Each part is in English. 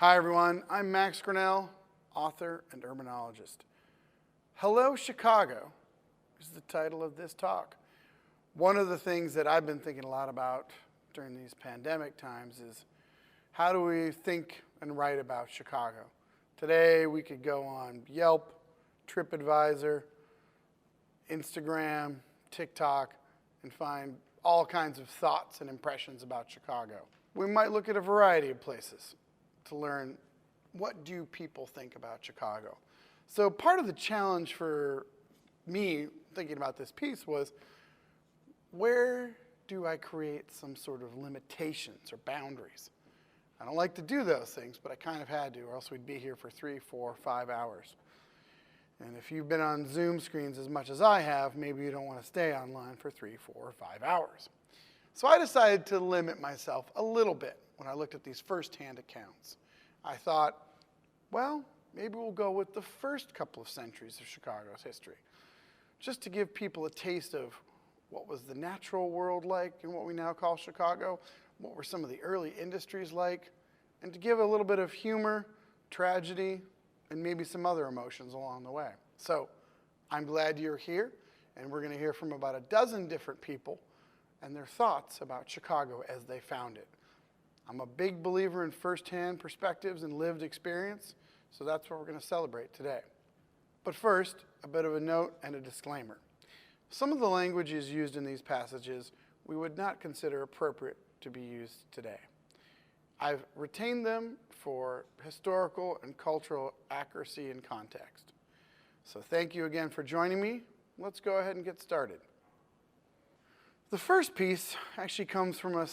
Hi everyone, I'm Max Grinnell, author and urbanologist. Hello Chicago is the title of this talk. One of the things that I've been thinking a lot about during these pandemic times is how do we think and write about Chicago? Today we could go on Yelp, TripAdvisor, Instagram, TikTok, and find all kinds of thoughts and impressions about Chicago. We might look at a variety of places to learn what do people think about Chicago. So part of the challenge for me thinking about this piece was, where do I create some sort of limitations or boundaries? I don't like to do those things, but I kind of had to, or else we'd be here for 3, 4, 5 hours. And if you've been on Zoom screens as much as I have, maybe you don't want to stay online for 3, 4, or 5 hours. So I decided to limit myself a little bit when I looked at these first-hand accounts. I thought, well, maybe we'll go with the first couple of centuries of Chicago's history, just to give people a taste of what was the natural world like in what we now call Chicago, what were some of the early industries like, and to give a little bit of humor, tragedy, and maybe some other emotions along the way. So I'm glad you're here, and we're going to hear from about a dozen different people and their thoughts about Chicago as they found it. I'm a big believer in first-hand perspectives and lived experience, so that's what we're going to celebrate today. But first, a bit of a note and a disclaimer. Some of the languages used in these passages we would not consider appropriate to be used today. I've retained them for historical and cultural accuracy and context. So thank you again for joining me. Let's go ahead and get started. The first piece actually comes from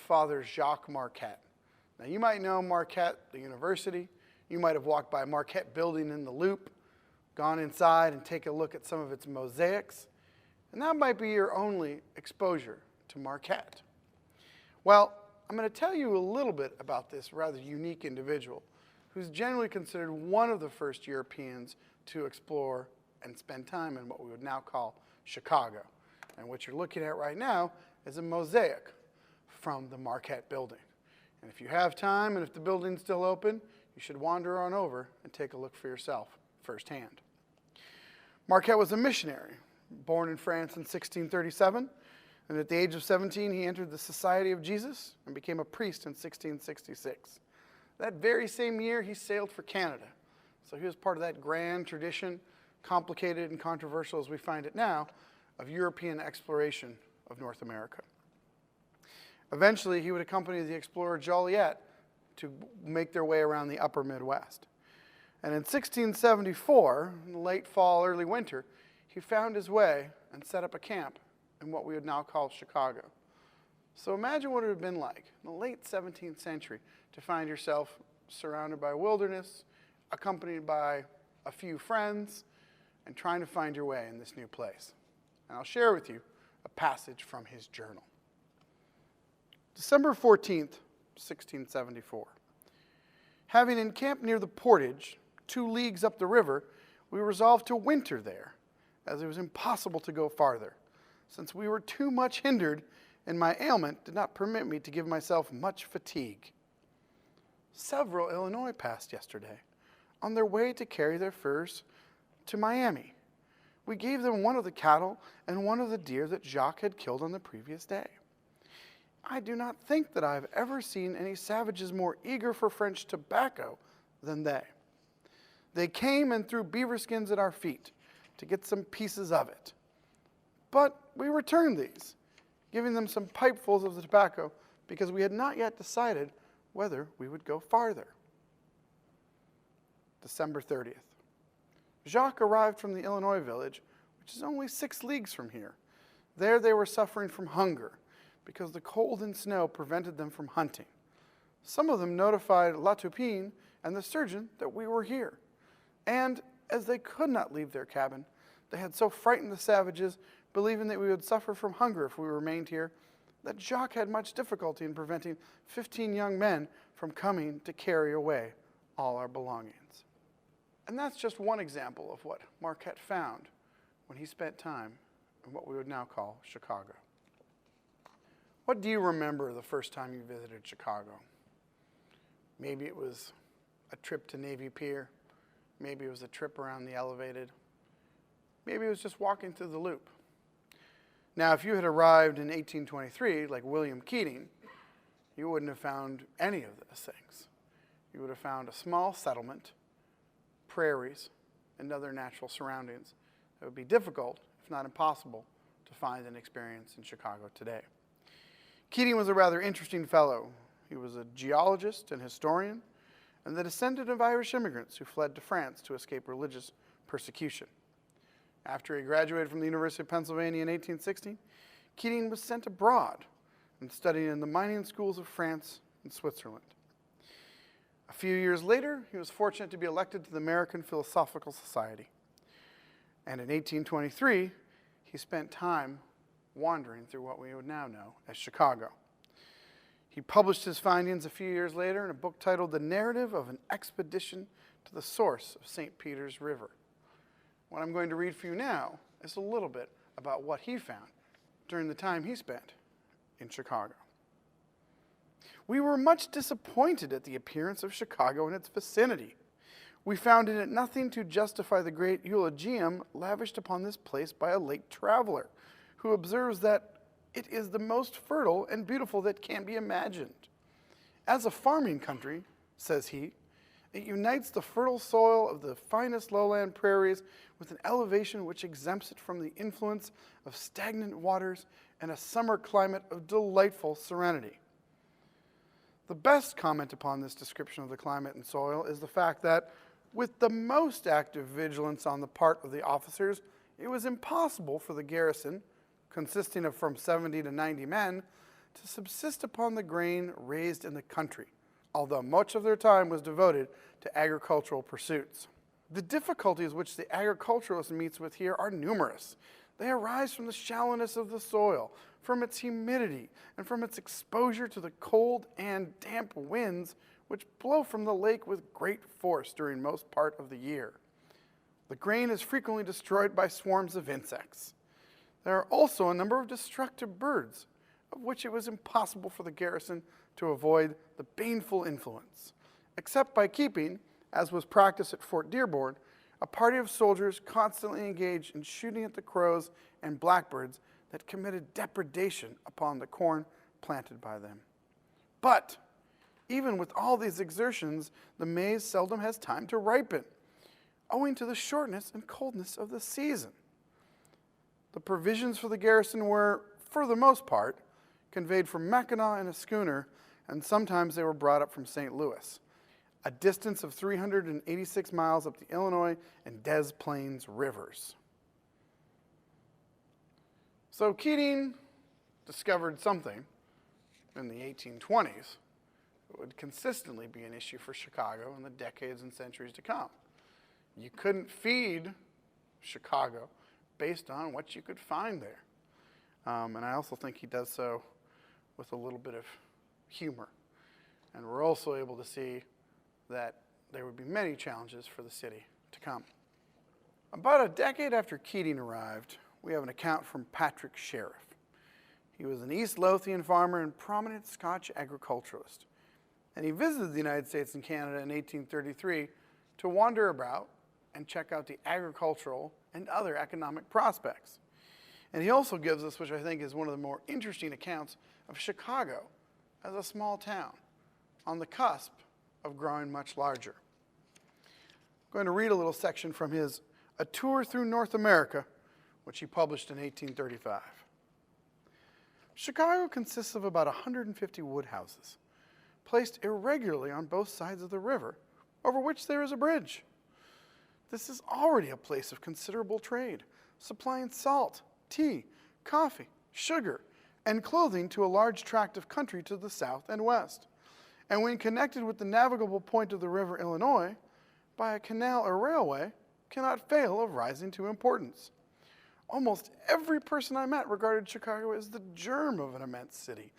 Father Jacques Marquette. Now you might know Marquette, the university. You might have walked by Marquette Building in the Loop, gone inside and take a look at some of its mosaics, and that might be your only exposure to Marquette. Well, I'm going to tell you a little bit about this rather unique individual who's generally considered one of the first Europeans to explore and spend time in what we would now call Chicago. And what you're looking at right now is a mosaic from the Marquette Building. And if you have time and if the building's still open, you should wander on over and take a look for yourself firsthand. Marquette was a missionary, born in France in 1637. And at the age of 17, he entered the Society of Jesus and became a priest in 1666. That very same year, he sailed for Canada. So he was part of that grand tradition, complicated and controversial as we find it now, of European exploration of North America. Eventually, he would accompany the explorer Joliet to make their way around the upper Midwest. And in 1674, in the late fall, early winter, he found his way and set up a camp in what we would now call Chicago. So imagine what it would have been like in the late 17th century to find yourself surrounded by wilderness, accompanied by a few friends, and trying to find your way in this new place. And I'll share with you a passage from his journal. December 14th, 1674. Having encamped near the portage, 2 leagues up the river, we resolved to winter there, as it was impossible to go farther, since we were too much hindered, and my ailment did not permit me to give myself much fatigue. Several Illinois passed yesterday, on their way to carry their furs to Miami. We gave them one of the cattle and one of the deer that Jacques had killed on the previous day. I do not think that I have ever seen any savages more eager for French tobacco than they. They came and threw beaver skins at our feet to get some pieces of it. But we returned these, giving them some pipefuls of the tobacco because we had not yet decided whether we would go farther. December 30th. Jacques arrived from the Illinois village, which is only 6 leagues from here. There they were suffering from hunger because the cold and snow prevented them from hunting. Some of them notified La Toupine and the surgeon that we were here. And as they could not leave their cabin, they had so frightened the savages, believing that we would suffer from hunger if we remained here, that Jacques had much difficulty in preventing 15 young men from coming to carry away all our belongings. And that's just one example of what Marquette found when he spent time in what we would now call Chicago. What do you remember the first time you visited Chicago? Maybe it was a trip to Navy Pier. Maybe it was a trip around the Elevated. Maybe it was just walking through the Loop. Now, if you had arrived in 1823, like William Keating, you wouldn't have found any of those things. You would have found a small settlement, prairies, and other natural surroundings that would be difficult, if not impossible, to find and experience in Chicago today. Keating was a rather interesting fellow. He was a geologist and historian, and the descendant of Irish immigrants who fled to France to escape religious persecution. After he graduated from the University of Pennsylvania in 1860, Keating was sent abroad and studied in the mining schools of France and Switzerland. A few years later, he was fortunate to be elected to the American Philosophical Society. And in 1823, he spent time wandering through what we would now know as Chicago. He published his findings a few years later in a book titled The Narrative of an Expedition to the Source of St. Peter's River. What I'm going to read for you now is a little bit about what he found during the time he spent in Chicago. We were much disappointed at the appearance of Chicago and its vicinity. We found in it nothing to justify the great eulogium lavished upon this place by a late traveler, who observes that it is the most fertile and beautiful that can be imagined. As a farming country, says he, it unites the fertile soil of the finest lowland prairies with an elevation which exempts it from the influence of stagnant waters and a summer climate of delightful serenity. The best comment upon this description of the climate and soil is the fact that, with the most active vigilance on the part of the officers, it was impossible for the garrison, consisting of from 70 to 90 men, to subsist upon the grain raised in the country, although much of their time was devoted to agricultural pursuits. The difficulties which the agriculturalist meets with here are numerous. They arise from the shallowness of the soil, from its humidity, and from its exposure to the cold and damp winds which blow from the lake with great force during most part of the year. The grain is frequently destroyed by swarms of insects. There are also a number of destructive birds, of which it was impossible for the garrison to avoid the baneful influence, except by keeping, as was practiced at Fort Dearborn, a party of soldiers constantly engaged in shooting at the crows and blackbirds that committed depredation upon the corn planted by them. But even with all these exertions, the maize seldom has time to ripen, owing to the shortness and coldness of the season. The provisions for the garrison were, for the most part, conveyed from Mackinac in a schooner, and sometimes they were brought up from St. Louis, a distance of 386 miles up the Illinois and Des Plaines rivers. So Keating discovered something in the 1820s that would consistently be an issue for Chicago in the decades and centuries to come. You couldn't feed Chicago based on what you could find there. And I also think he does so with a little bit of humor. And we're also able to see that there would be many challenges for the city to come. About a decade after Keating arrived, we have an account from Patrick Sheriff. He was an East Lothian farmer and prominent Scotch agriculturalist. And he visited the United States and Canada in 1833 to wander about and check out the agricultural and other economic prospects. And he also gives us, which I think is one of the more interesting accounts, of Chicago as a small town on the cusp of growing much larger. I'm going to read a little section from his A Tour Through North America, which he published in 1835. Chicago consists of about 150 wood houses, placed irregularly on both sides of the river, over which there is a bridge. This is already a place of considerable trade, supplying salt, tea, coffee, sugar, and clothing to a large tract of country to the south and west. And when connected with the navigable point of the river Illinois by a canal or railway, cannot fail of rising to importance. Almost every person I met regarded Chicago as the germ of an immense city,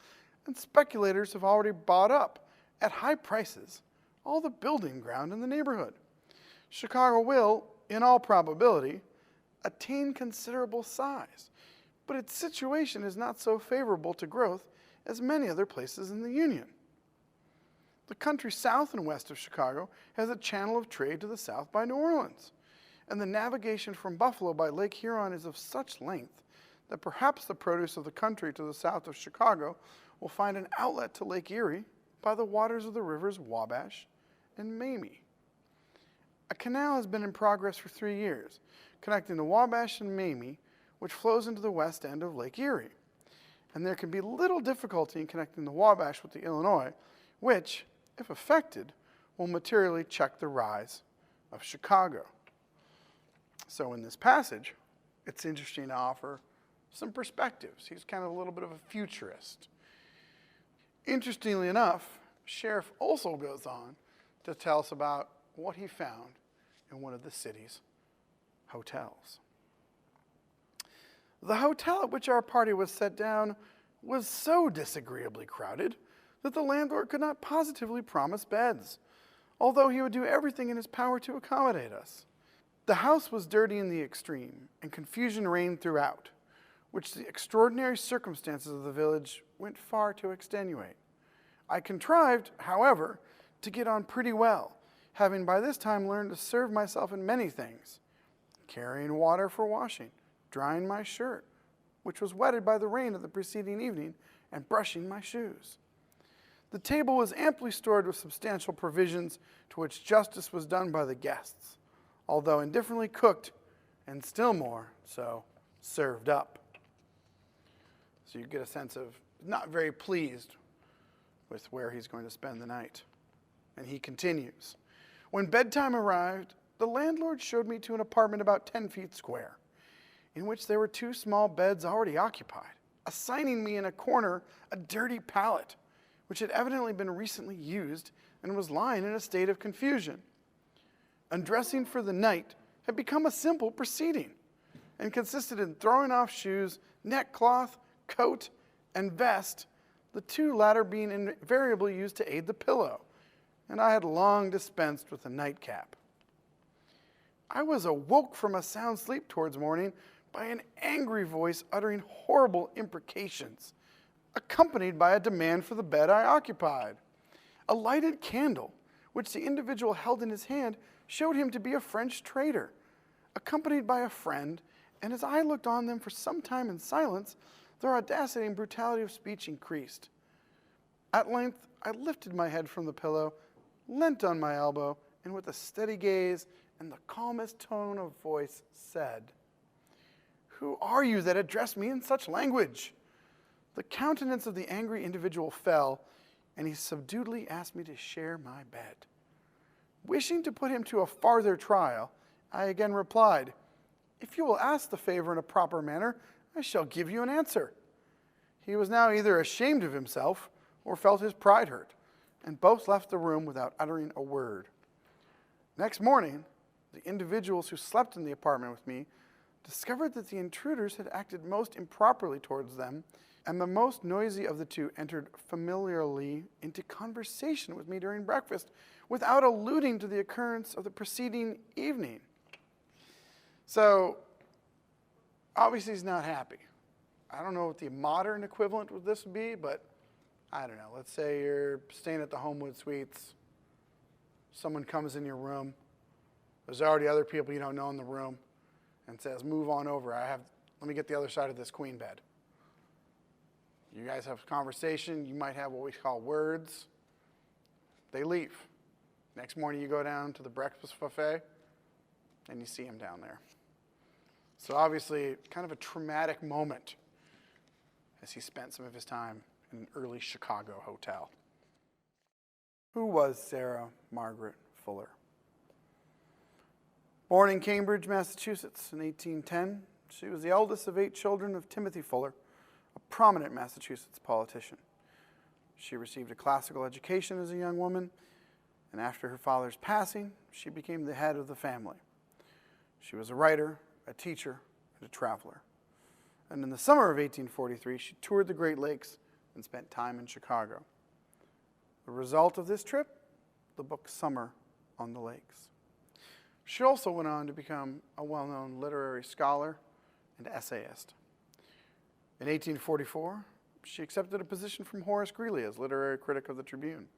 and speculators have already bought up, at high prices, all the building ground in the neighborhood. Chicago will, in all probability, attain considerable size, but its situation is not so favorable to growth as many other places in the Union. The country south and west of Chicago has a channel of trade to the south by New Orleans, and the navigation from Buffalo by Lake Huron is of such length that perhaps the produce of the country to the south of Chicago will find an outlet to Lake Erie by the waters of the rivers Wabash and Mamie. A canal has been in progress for 3 years, connecting the Wabash and Mamie, which flows into the west end of Lake Erie. And there can be little difficulty in connecting the Wabash with the Illinois, which, if effected, will materially check the rise of Chicago. So in this passage, it's interesting to offer some perspectives. He's kind of a little bit of a futurist. Interestingly enough, Sheriff also goes on to tell us about what he found in one of the city's hotels. The hotel at which our party was set down was so disagreeably crowded that the landlord could not positively promise beds, although he would do everything in his power to accommodate us. The house was dirty in the extreme, and confusion reigned throughout, which the extraordinary circumstances of the village went far to extenuate. I contrived, however, to get on pretty well, having by this time learned to serve myself in many things, carrying water for washing, drying my shirt, which was wetted by the rain of the preceding evening, and brushing my shoes. The table was amply stored with substantial provisions to which justice was done by the guests, although indifferently cooked, and still more so served up. So you get a sense of not very pleased with where he's going to spend the night. And he continues. When bedtime arrived, the landlord showed me to an apartment about 10 feet square, in which there were 2 small beds already occupied, assigning me in a corner a dirty pallet, which had evidently been recently used and was lying in a state of confusion. Undressing for the night had become a simple proceeding and consisted in throwing off shoes, neckcloth, coat, and vest, the 2 latter being invariably used to aid the pillow, and I had long dispensed with a nightcap. I was awoke from a sound sleep towards morning by an angry voice uttering horrible imprecations, accompanied by a demand for the bed I occupied. A lighted candle, which the individual held in his hand, showed him to be a French trader, accompanied by a friend, and as I looked on them for some time in silence, their audacity and brutality of speech increased. At length, I lifted my head from the pillow, leant on my elbow, and with a steady gaze and the calmest tone of voice said, "Who are you that address me in such language?" The countenance of the angry individual fell, and he subduedly asked me to share my bed. Wishing to put him to a farther trial, I again replied, "If you will ask the favor in a proper manner, I shall give you an answer." He was now either ashamed of himself or felt his pride hurt, and both left the room without uttering a word. Next morning, the individuals who slept in the apartment with me discovered that the intruders had acted most improperly towards them, and the most noisy of the 2 entered familiarly into conversation with me during breakfast without alluding to the occurrence of the preceding evening. So, obviously he's not happy. I don't know what the modern equivalent of this would be, but I don't know. Let's say you're staying at the Homewood Suites. Someone comes in your room. There's already other people you don't know in the room and says, "Move on over. Let me get the other side of this queen bed." You guys have a conversation. You might have what we call words. They leave. Next morning you go down to the breakfast buffet and you see him down there. So obviously kind of a traumatic moment as he spent some of his time in an early Chicago hotel. Who was Sarah Margaret Fuller? Born in Cambridge, Massachusetts in 1810, she was the eldest of 8 children of Timothy Fuller, a prominent Massachusetts politician. She received a classical education as a young woman, and after her father's passing, she became the head of the family. She was a writer, a teacher, and a traveler. And in the summer of 1843, she toured the Great Lakes and spent time in Chicago. The result of this trip, the book Summer on the Lakes. She also went on to become a well-known literary scholar and essayist. In 1844, she accepted a position from Horace Greeley as literary critic of the Tribune,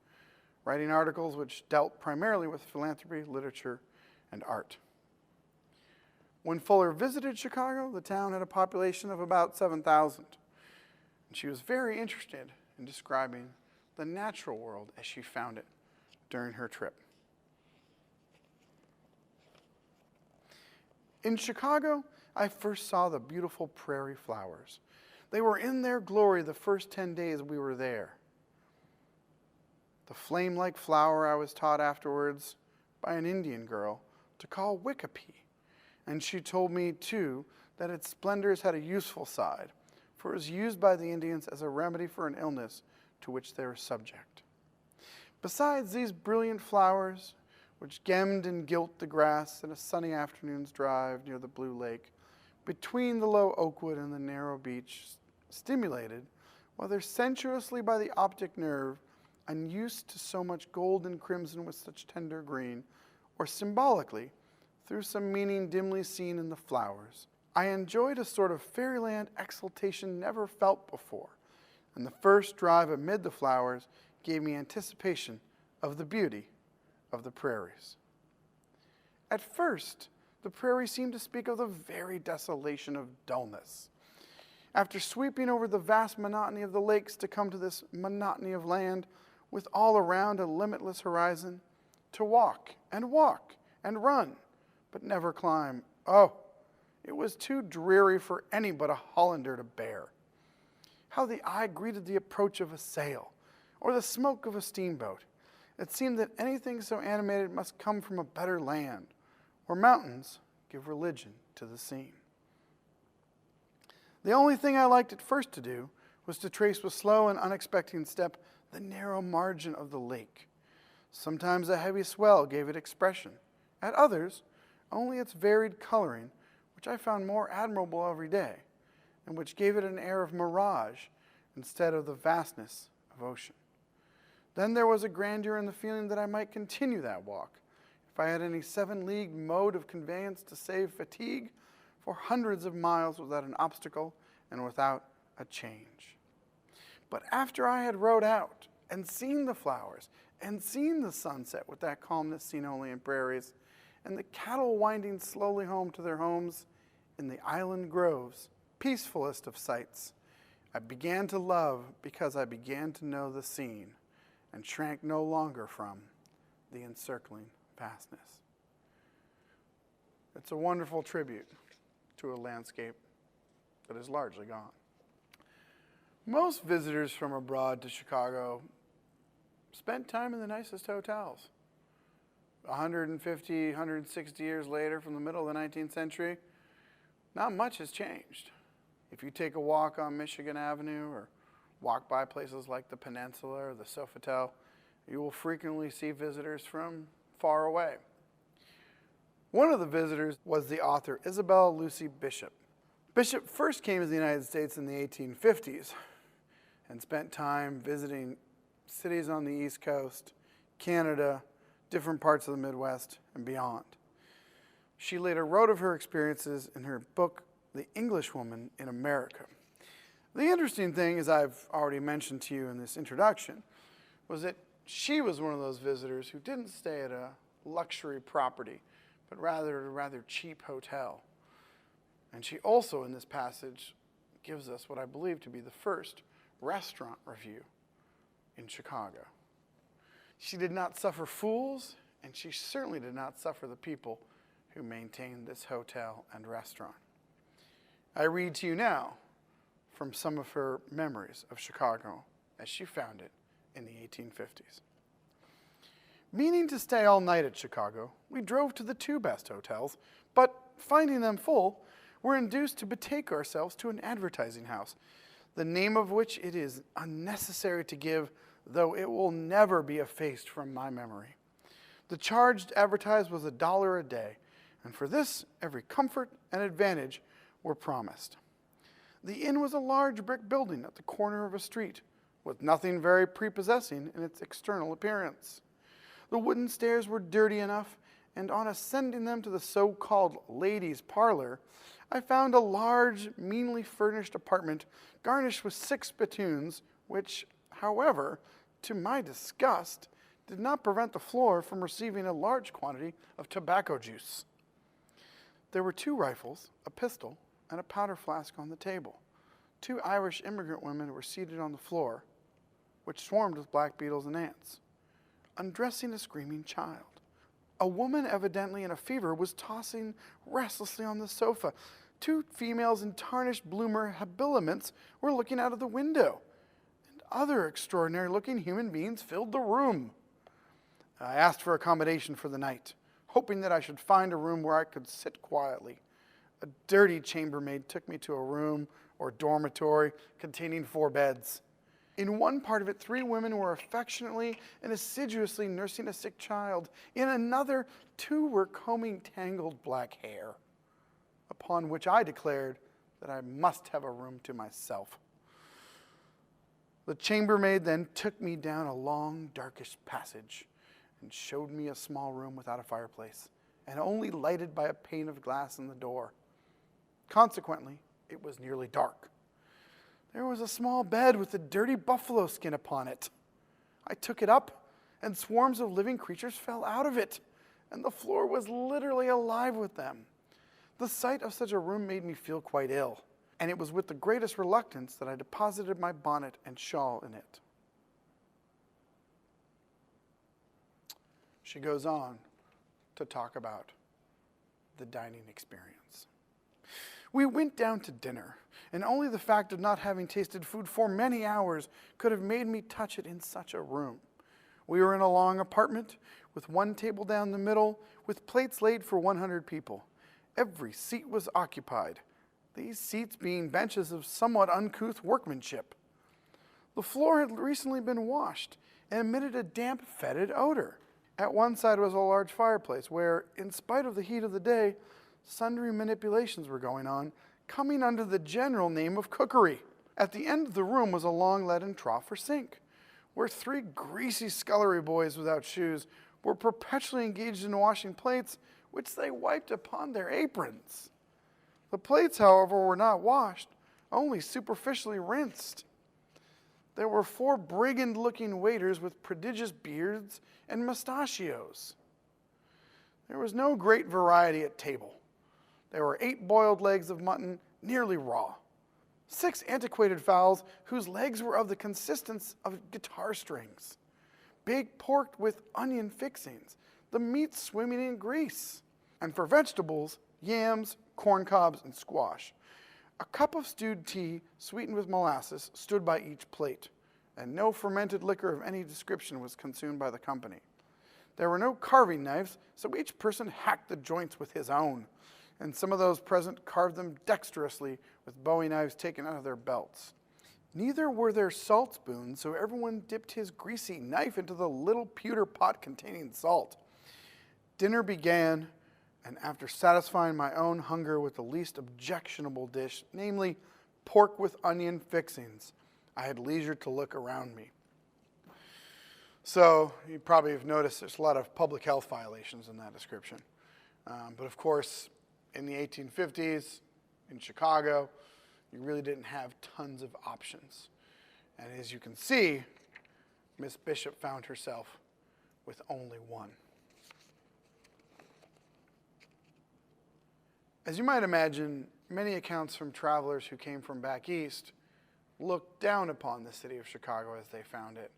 writing articles which dealt primarily with philanthropy, literature, and art. When Fuller visited Chicago, the town had a population of about 7,000, and she was very interested in describing the natural world as she found it during her trip. In Chicago, I first saw the beautiful prairie flowers. They were in their glory the first 10 days we were there. The flame-like flower I was taught afterwards by an Indian girl to call Wicopee, and she told me, too, that its splendors had a useful side, for it was used by the Indians as a remedy for an illness to which they were subject. Besides these brilliant flowers, which gemmed and gilt the grass in a sunny afternoon's drive near the blue lake, between the low oakwood and the narrow beach, stimulated, whether sensuously by the optic nerve, unused to so much gold and crimson with such tender green, or symbolically, through some meaning dimly seen in the flowers, I enjoyed a sort of fairyland exultation never felt before, and the first drive amid the flowers gave me anticipation of the beauty of the prairies. At first, the prairie seemed to speak of the very desolation of dullness. After sweeping over the vast monotony of the lakes to come to this monotony of land, with all around a limitless horizon, to walk and run, but never climb. Oh, it was too dreary for any but a Hollander to bear. How the eye greeted the approach of a sail, or the smoke of a steamboat. It seemed that anything so animated must come from a better land, where mountains give religion to the scene. The only thing I liked at first to do was to trace with slow and unexpected step the narrow margin of the lake. Sometimes a heavy swell gave it expression. At others, only its varied coloring, which I found more admirable every day, and which gave it an air of mirage instead of the vastness of ocean. Then there was a grandeur in the feeling that I might continue that walk, if I had any 7-league mode of conveyance to save fatigue, for hundreds of miles without an obstacle and without a change. But after I had rode out and seen the flowers and seen the sunset with that calmness seen only in prairies, and the cattle winding slowly home to their homes in the island groves, peacefulest of sights, I began to love because I began to know the scene and shrank no longer from the encircling vastness. It's a wonderful tribute to a landscape that is largely gone. Most visitors from abroad to Chicago spent time in the nicest hotels. 150, 160 years later, from the middle of the 19th century, not much has changed. If you take a walk on Michigan Avenue or walk by places like the Peninsula or the Sofitel, you will frequently see visitors from far away. One of the visitors was the author Isabel Lucy Bishop. Bishop first came to the United States in the 1850s and spent time visiting cities on the East Coast, Canada, different parts of the Midwest, and beyond. She later wrote of her experiences in her book, The Englishwoman in America. The interesting thing, as I've already mentioned to you in this introduction, was that she was one of those visitors who didn't stay at a luxury property, but rather at a rather cheap hotel. And she also, in this passage, gives us what I believe to be the first restaurant review in Chicago. She did not suffer fools, and she certainly did not suffer the people who maintained this hotel and restaurant. I read to you now from some of her memories of Chicago as she found it in the 1850s. Meaning to stay all night at Chicago, we drove to the 2 best hotels, but finding them full, were induced to betake ourselves to an advertising house, the name of which it is unnecessary to give, though it will never be effaced from my memory. The charge to advertise was $1 a day, and for this every comfort and advantage were promised. The inn was a large brick building at the corner of a street, with nothing very prepossessing in its external appearance. The wooden stairs were dirty enough, and on ascending them to the so-called ladies' parlor, I found a large, meanly furnished apartment garnished with 6 spittoons, which, however, to my disgust, did not prevent the floor from receiving a large quantity of tobacco juice. There were 2 rifles, a pistol, and a powder flask on the table. 2 Irish immigrant women were seated on the floor, which swarmed with black beetles and ants, undressing a screaming child. A woman, evidently in a fever, was tossing restlessly on the sofa. 2 females in tarnished bloomer habiliments were looking out of the window, and other extraordinary-looking human beings filled the room. I asked for accommodation for the night, hoping that I should find a room where I could sit quietly. A dirty chambermaid took me to a room or dormitory containing 4 beds. In one part of it, 3 women were affectionately and assiduously nursing a sick child. In another, 2 were combing tangled black hair, upon which I declared that I must have a room to myself. The chambermaid then took me down a long, darkish passage and showed me a small room without a fireplace and only lighted by a pane of glass in the door. Consequently, it was nearly dark. There was a small bed with a dirty buffalo skin upon it. I took it up, and swarms of living creatures fell out of it, and the floor was literally alive with them. The sight of such a room made me feel quite ill, and it was with the greatest reluctance that I deposited my bonnet and shawl in it. She goes on to talk about the dining experience. We went down to dinner, and only the fact of not having tasted food for many hours could have made me touch it in such a room. We were in a long apartment with 1 table down the middle with plates laid for 100 people. Every seat was occupied, these seats being benches of somewhat uncouth workmanship. The floor had recently been washed and emitted a damp, fetid odor. At one side was a large fireplace where, in spite of the heat of the day, sundry manipulations were going on, coming under the general name of cookery. At the end of the room was a long leaden trough or sink, where 3 greasy scullery boys without shoes were perpetually engaged in washing plates, which they wiped upon their aprons. The plates, however, were not washed, only superficially rinsed. There were 4 brigand-looking waiters with prodigious beards and mustachios. There was no great variety at table. There were 8 boiled legs of mutton, nearly raw, 6 antiquated fowls whose legs were of the consistence of guitar strings, big pork with onion fixings, the meat swimming in grease, and for vegetables, yams, corn cobs, and squash. A cup of stewed tea, sweetened with molasses, stood by each plate, and no fermented liquor of any description was consumed by the company. There were no carving knives, so each person hacked the joints with his own, and some of those present carved them dexterously with bowie knives taken out of their belts. Neither were there salt spoons, so everyone dipped his greasy knife into the little pewter pot containing salt. Dinner began, and after satisfying my own hunger with the least objectionable dish, namely pork with onion fixings, I had leisure to look around me. So you probably have noticed there's a lot of public health violations in that description. But of course, in the 1850s, in Chicago, you really didn't have tons of options. And as you can see, Miss Bishop found herself with only one. As you might imagine, many accounts from travelers who came from back east looked down upon the city of Chicago as they found it.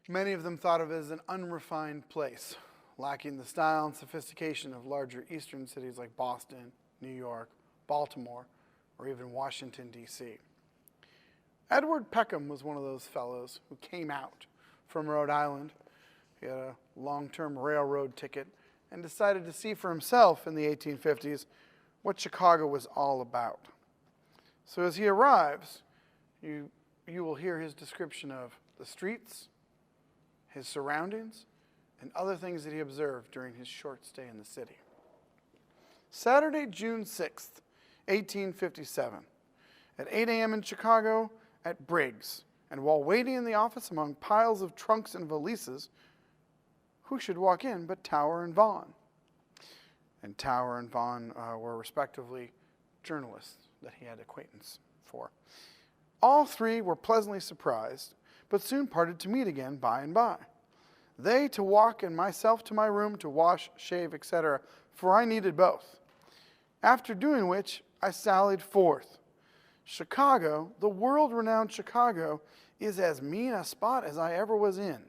Many of them thought of it as an unrefined place, lacking the style and sophistication of larger eastern cities like Boston, New York, Baltimore, or even Washington, D.C. Edward Peckham was one of those fellows who came out from Rhode Island. He had a long-term railroad ticket and decided to see for himself in the 1850s what Chicago was all about. So as he arrives, you will hear his description of the streets, his surroundings, and other things that he observed during his short stay in the city. Saturday, June 6th, 1857, at 8 a.m. in Chicago at Briggs, and while waiting in the office among piles of trunks and valises, who should walk in but Tower and Vaughan? And Tower and Vaughan were respectively journalists that he had acquaintance for. All 3 were pleasantly surprised, but soon parted to meet again by and by. they to walk and myself to my room to wash, shave, etc., for I needed both. After doing which, I sallied forth. Chicago, the world-renowned Chicago, is as mean a spot as I ever was in.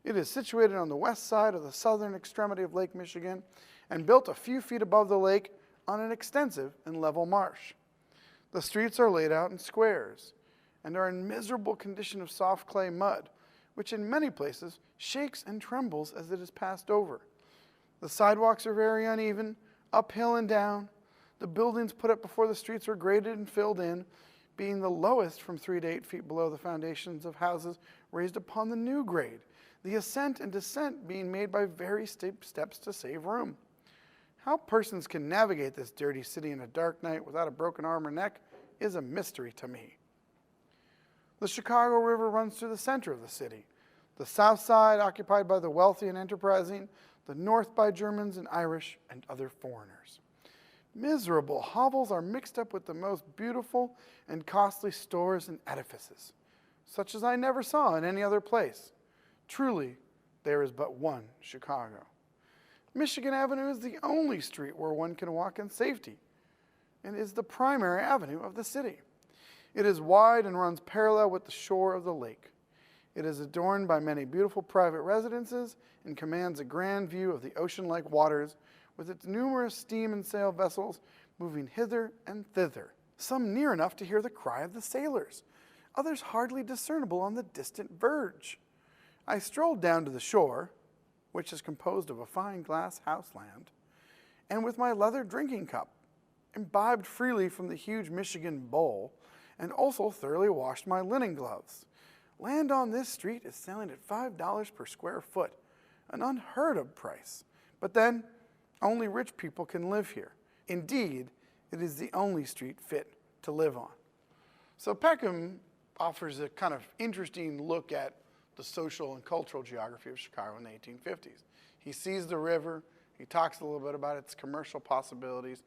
It is situated on the west side of the southern extremity of Lake Michigan and built a few feet above the lake on an extensive and level marsh. The streets are laid out in squares and are in miserable condition of soft clay mud, which in many places shakes and trembles as it is passed over. The sidewalks are very uneven, uphill and down. The buildings put up before the streets are graded and filled in, being the lowest from 3 to 8 feet below the foundations of houses raised upon the new grade, the ascent and descent being made by very steep steps to save room. How persons can navigate this dirty city in a dark night without a broken arm or neck is a mystery to me. The Chicago River runs through the center of the city, the south side occupied by the wealthy and enterprising, the north by Germans and Irish and other foreigners. Miserable hovels are mixed up with the most beautiful and costly stores and edifices, such as I never saw in any other place. Truly, there is but one Chicago. Michigan Avenue is the only street where one can walk in safety and is the primary avenue of the city. It is wide and runs parallel with the shore of the lake. It is adorned by many beautiful private residences and commands a grand view of the ocean-like waters with its numerous steam and sail vessels moving hither and thither, some near enough to hear the cry of the sailors, others hardly discernible on the distant verge. I strolled down to the shore, which is composed of a fine glass houseland, and with my leather drinking cup, imbibed freely from the huge Michigan bowl, and also thoroughly washed my linen gloves. Land on this street is selling at $5 per square foot, an unheard of price. But then, only rich people can live here. Indeed, it is the only street fit to live on. So Peckham offers a kind of interesting look at the social and cultural geography of Chicago in the 1850s. He sees the river, he talks a little bit about its commercial possibilities,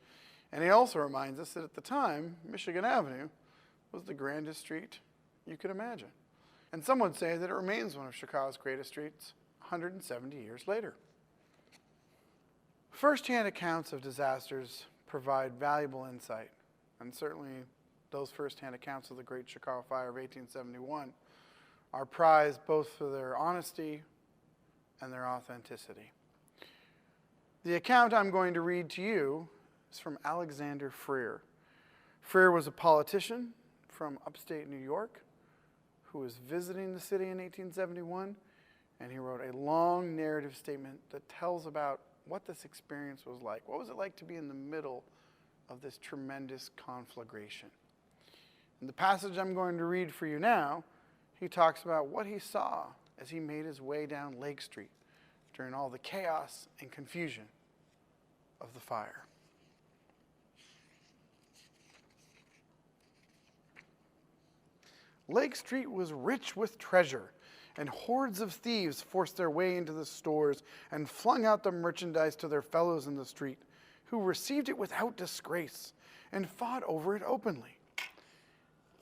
and he also reminds us that at the time, Michigan Avenue was the grandest street you could imagine. And some would say that it remains one of Chicago's greatest streets 170 years later. First-hand accounts of disasters provide valuable insight, and certainly those first-hand accounts of the Great Chicago Fire of 1871 are prized both for their honesty and their authenticity. The account I'm going to read to you is from Alexander Freer. Freer was a politician from upstate New York who was visiting the city in 1871, and he wrote a long narrative statement that tells about what this experience was like. What was it like to be in the middle of this tremendous conflagration? In the passage I'm going to read for you now, he talks about what he saw as he made his way down Lake Street during all the chaos and confusion of the fire. Lake Street was rich with treasure, and hordes of thieves forced their way into the stores and flung out the merchandise to their fellows in the street, who received it without disgrace and fought over it openly.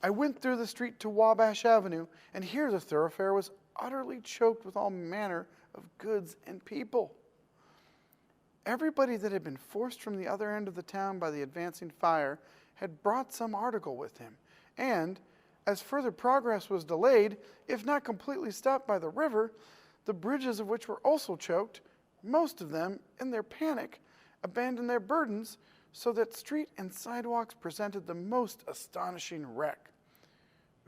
I went through the street to Wabash Avenue, and here the thoroughfare was utterly choked with all manner of goods and people. Everybody that had been forced from the other end of the town by the advancing fire had brought some article with him, and, as further progress was delayed, if not completely stopped by the river, the bridges of which were also choked, most of them, in their panic, abandoned their burdens, so that street and sidewalks presented the most astonishing wreck.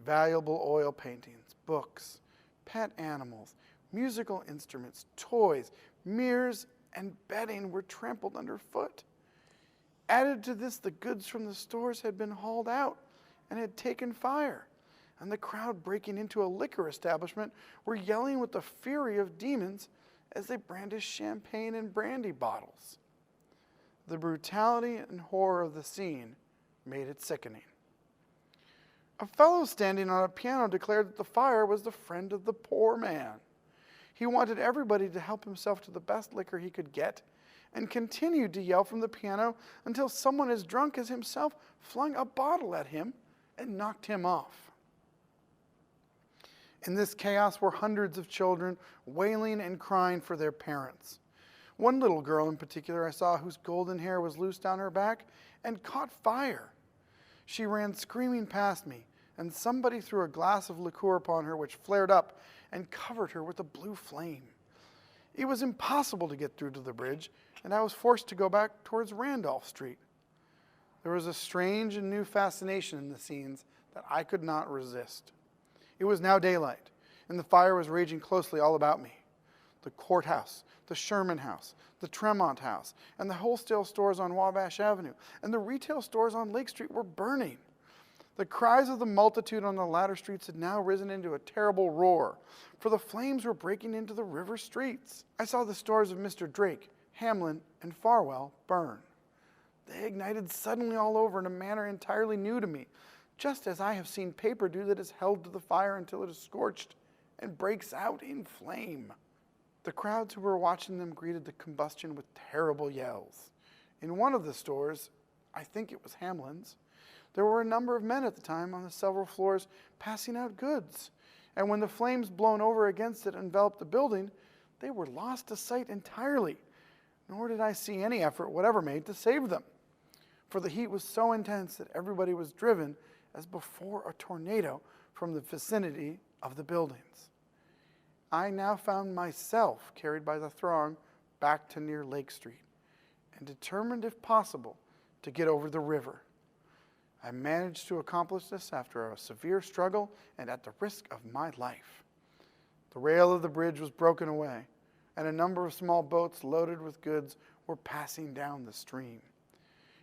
Valuable oil paintings, books, pet animals, musical instruments, toys, mirrors, and bedding were trampled underfoot. Added to this, the goods from the stores had been hauled out and had taken fire, and the crowd breaking into a liquor establishment were yelling with the fury of demons as they brandished champagne and brandy bottles. The brutality and horror of the scene made it sickening. A fellow standing on a piano declared that the fire was the friend of the poor man. He wanted everybody to help himself to the best liquor he could get, and continued to yell from the piano until someone as drunk as himself flung a bottle at him and knocked him off. In this chaos were hundreds of children wailing and crying for their parents. One little girl in particular I saw whose golden hair was loose down her back and caught fire. She ran screaming past me, and somebody threw a glass of liqueur upon her which flared up and covered her with a blue flame. It was impossible to get through to the bridge, and I was forced to go back towards Randolph Street. There was a strange and new fascination in the scenes that I could not resist. It was now daylight, and the fire was raging closely all about me. The courthouse, the Sherman House, the Tremont House, and the wholesale stores on Wabash Avenue, and the retail stores on Lake Street were burning. The cries of the multitude on the latter streets had now risen into a terrible roar, for the flames were breaking into the river streets. I saw the stores of Mr. Drake, Hamlin, and Farwell burn. They ignited suddenly all over in a manner entirely new to me, just as I have seen paper do that is held to the fire until it is scorched and breaks out in flame. The crowds who were watching them greeted the combustion with terrible yells. In one of the stores, I think it was Hamlin's, there were a number of men at the time on the several floors passing out goods, and when the flames blown over against it enveloped the building, they were lost to sight entirely, nor did I see any effort whatever made to save them, for the heat was so intense that everybody was driven as before a tornado from the vicinity of the buildings. I now found myself carried by the throng back to near Lake Street, and determined, if possible, to get over the river. I managed to accomplish this after a severe struggle and at the risk of my life. The rail of the bridge was broken away, and a number of small boats loaded with goods were passing down the stream.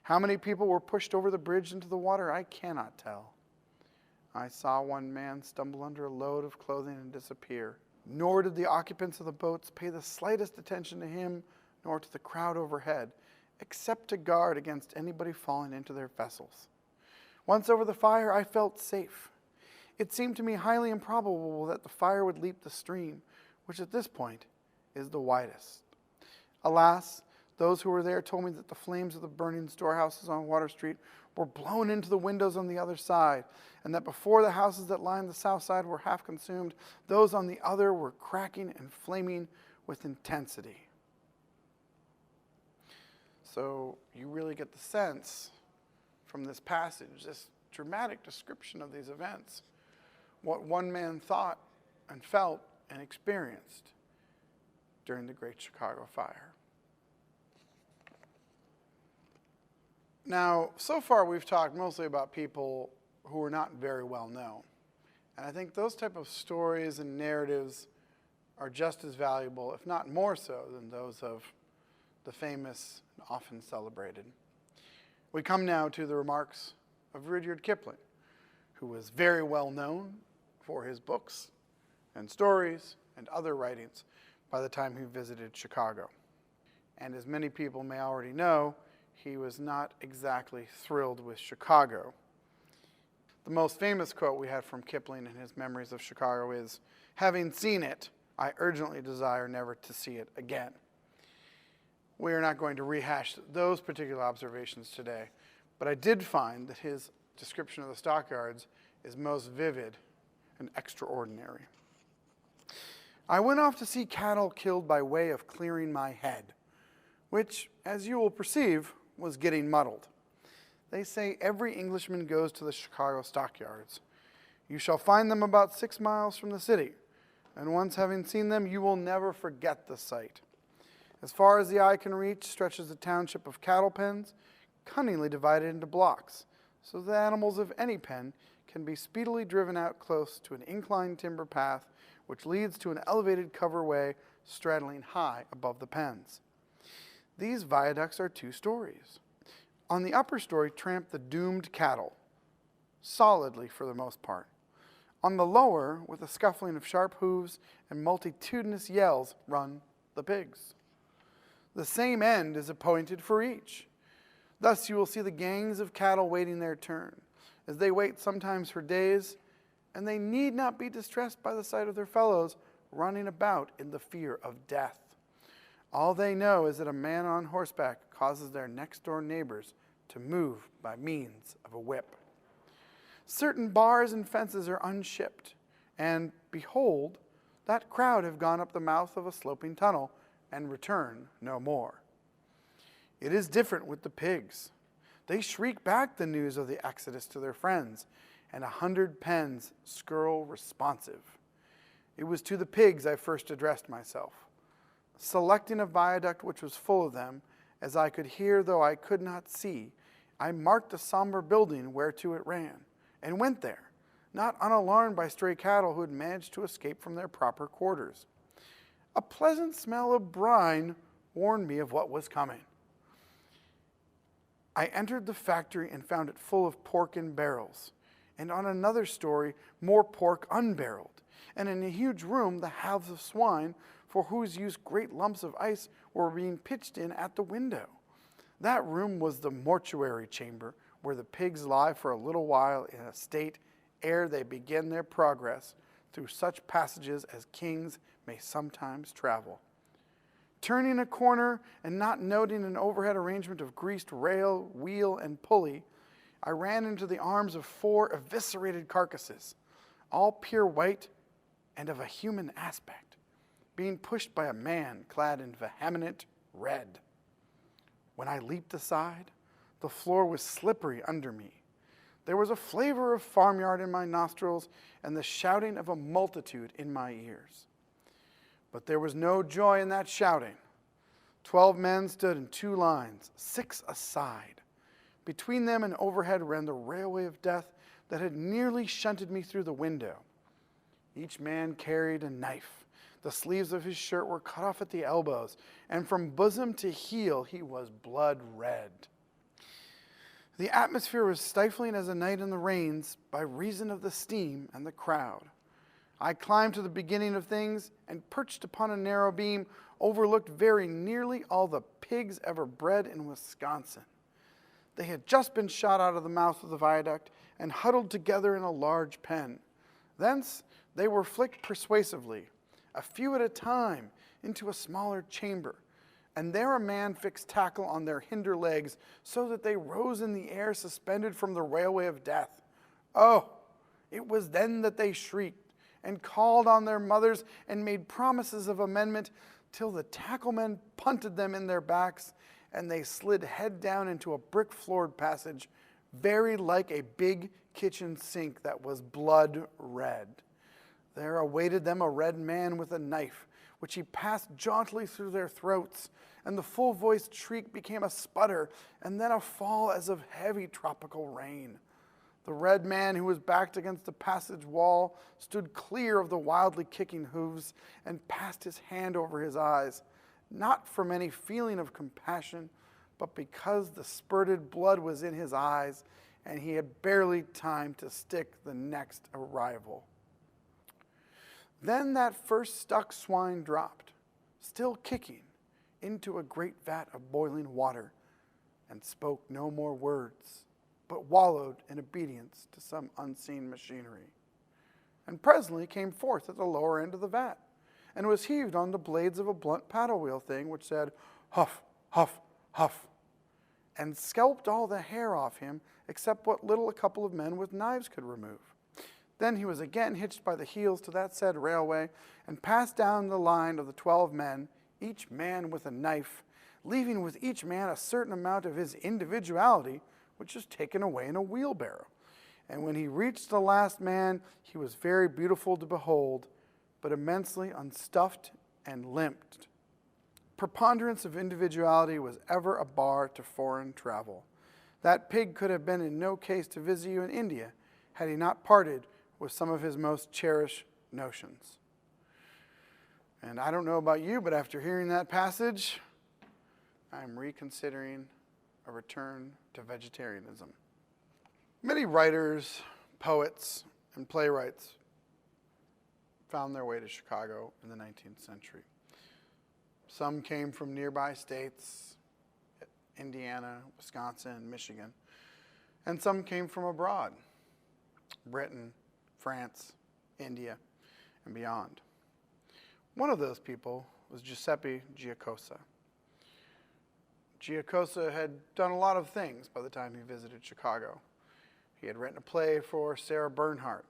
How many people were pushed over the bridge into the water, I cannot tell. I saw one man stumble under a load of clothing and disappear, nor did the occupants of the boats pay the slightest attention to him nor to the crowd overhead, except to guard against anybody falling into their vessels. Once over the fire, I felt safe. It seemed to me highly improbable that the fire would leap the stream, which at this point is the widest. Alas, those who were there told me that the flames of the burning storehouses on Water Street were blown into the windows on the other side, and that before the houses that lined the south side were half consumed, those on the other were cracking and flaming with intensity. So you really get the sense from this passage, this dramatic description of these events, what one man thought and felt and experienced during the Great Chicago Fire. Now, so far we've talked mostly about people who are not very well known. And I think those type of stories and narratives are just as valuable, if not more so, than those of the famous and often celebrated. We come now to the remarks of Rudyard Kipling, who was very well known for his books and stories and other writings by the time he visited Chicago. And as many people may already know, he was not exactly thrilled with Chicago. The most famous quote we have from Kipling in his Memories of Chicago is, "Having seen it, I urgently desire never to see it again." We are not going to rehash those particular observations today, but I did find that his description of the stockyards is most vivid and extraordinary. "I went off to see cattle killed by way of clearing my head, which, as you will perceive, was getting muddled. They say every Englishman goes to the Chicago stockyards. You shall find them about 6 miles from the city, and once having seen them, you will never forget the sight. As far as the eye can reach stretches a township of cattle pens, cunningly divided into blocks, so that animals of any pen can be speedily driven out close to an inclined timber path which leads to an elevated coverway straddling high above the pens. These viaducts are 2 stories. On the upper story tramp the doomed cattle, solidly for the most part. On the lower, with a scuffling of sharp hooves and multitudinous yells, run the pigs. The same end is appointed for each. Thus you will see the gangs of cattle waiting their turn, as they wait sometimes for days, and they need not be distressed by the sight of their fellows running about in the fear of death. All they know is that a man on horseback causes their next-door neighbors to move by means of a whip. Certain bars and fences are unshipped, and behold, that crowd have gone up the mouth of a sloping tunnel and return no more. It is different with the pigs. They shriek back the news of the exodus to their friends, and 100 pens skirl responsive. It was to the pigs I first addressed myself. Selecting a viaduct which was full of them, as I could hear though I could not see, I marked the somber building whereto it ran, and went there, not unalarmed by stray cattle who had managed to escape from their proper quarters. A pleasant smell of brine warned me of what was coming. I entered the factory and found it full of pork in barrels, and on another story more pork unbarreled, and in a huge room the halves of swine, for whose use great lumps of ice were being pitched in at the window. That room was the mortuary chamber, where the pigs lie for a little while in a state ere they begin their progress through such passages as kings may sometimes travel. Turning a corner and not noting an overhead arrangement of greased rail, wheel, and pulley, I ran into the arms of 4 eviscerated carcasses, all pure white and of a human aspect, being pushed by a man clad in vehement red. When I leaped aside, the floor was slippery under me. There was a flavor of farmyard in my nostrils and the shouting of a multitude in my ears. But there was no joy in that shouting. 12 men stood in 2 lines, 6 aside. Between them and overhead ran the railway of death that had nearly shunted me through the window. Each man carried a knife. The sleeves of his shirt were cut off at the elbows, and from bosom to heel he was blood red. The atmosphere was stifling as a night in the rains by reason of the steam and the crowd. I climbed to the beginning of things and perched upon a narrow beam overlooked very nearly all the pigs ever bred in Wisconsin. They had just been shot out of the mouth of the viaduct and huddled together in a large pen. Thence they were flicked persuasively, a few at a time, into a smaller chamber, and there a man fixed tackle on their hinder legs so that they rose in the air suspended from the railway of death. Oh, it was then that they shrieked and called on their mothers and made promises of amendment till the tacklemen punted them in their backs and they slid head down into a brick-floored passage very like a big kitchen sink that was blood red. There awaited them a red man with a knife, which he passed jauntily through their throats, and the full-voiced shriek became a sputter, and then a fall as of heavy tropical rain. The red man, who was backed against the passage wall, stood clear of the wildly kicking hooves, and passed his hand over his eyes, not from any feeling of compassion, but because the spurted blood was in his eyes, and he had barely time to stick the next arrival. Then that first stuck swine dropped, still kicking, into a great vat of boiling water, and spoke no more words, but wallowed in obedience to some unseen machinery, and presently came forth at the lower end of the vat, and was heaved on the blades of a blunt paddle wheel thing, which said, "Huff, huff, huff," and scalped all the hair off him, except what little a couple of men with knives could remove. Then he was again hitched by the heels to that said railway, and passed down the line of the 12 men, each man with a knife, leaving with each man a certain amount of his individuality, which was taken away in a wheelbarrow. And when he reached the last man, he was very beautiful to behold, but immensely unstuffed and limped. Preponderance of individuality was ever a bar to foreign travel. That pig could have been in no case to visit you in India, had he not parted with some of his most cherished notions. And I don't know about you, but after hearing that passage, I'm reconsidering a return to vegetarianism. Many writers, poets, and playwrights found their way to Chicago in the 19th century. Some came from nearby states, Indiana, Wisconsin, Michigan, and some came from abroad, Britain, France, India, and beyond. One of those people was Giuseppe Giacosa. Giacosa had done a lot of things by the time he visited Chicago. He had written a play for Sarah Bernhardt.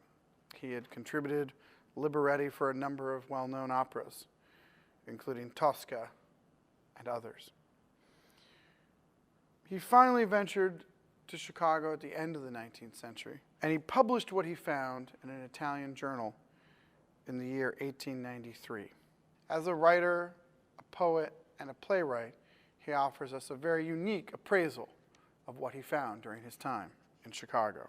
He had contributed libretti for a number of well-known operas, including Tosca and others. He finally ventured to Chicago at the end of the 19th century, and he published what he found in an Italian journal in the year 1893. As a writer, a poet, and a playwright, he offers us a very unique appraisal of what he found during his time in Chicago.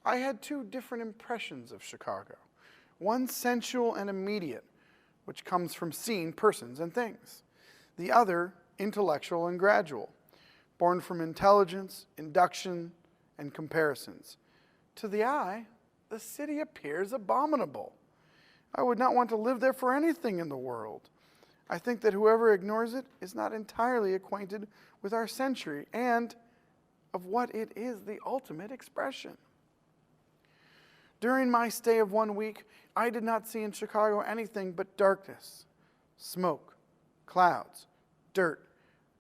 I had two different impressions of Chicago. One sensual and immediate, which comes from seeing persons and things. The other intellectual and gradual, born from intelligence, induction, and comparisons. To the eye, the city appears abominable. I would not want to live there for anything in the world. I think that whoever ignores it is not entirely acquainted with our century and of what it is the ultimate expression. During my stay of 1 week, I did not see in Chicago anything but darkness, smoke, clouds, dirt,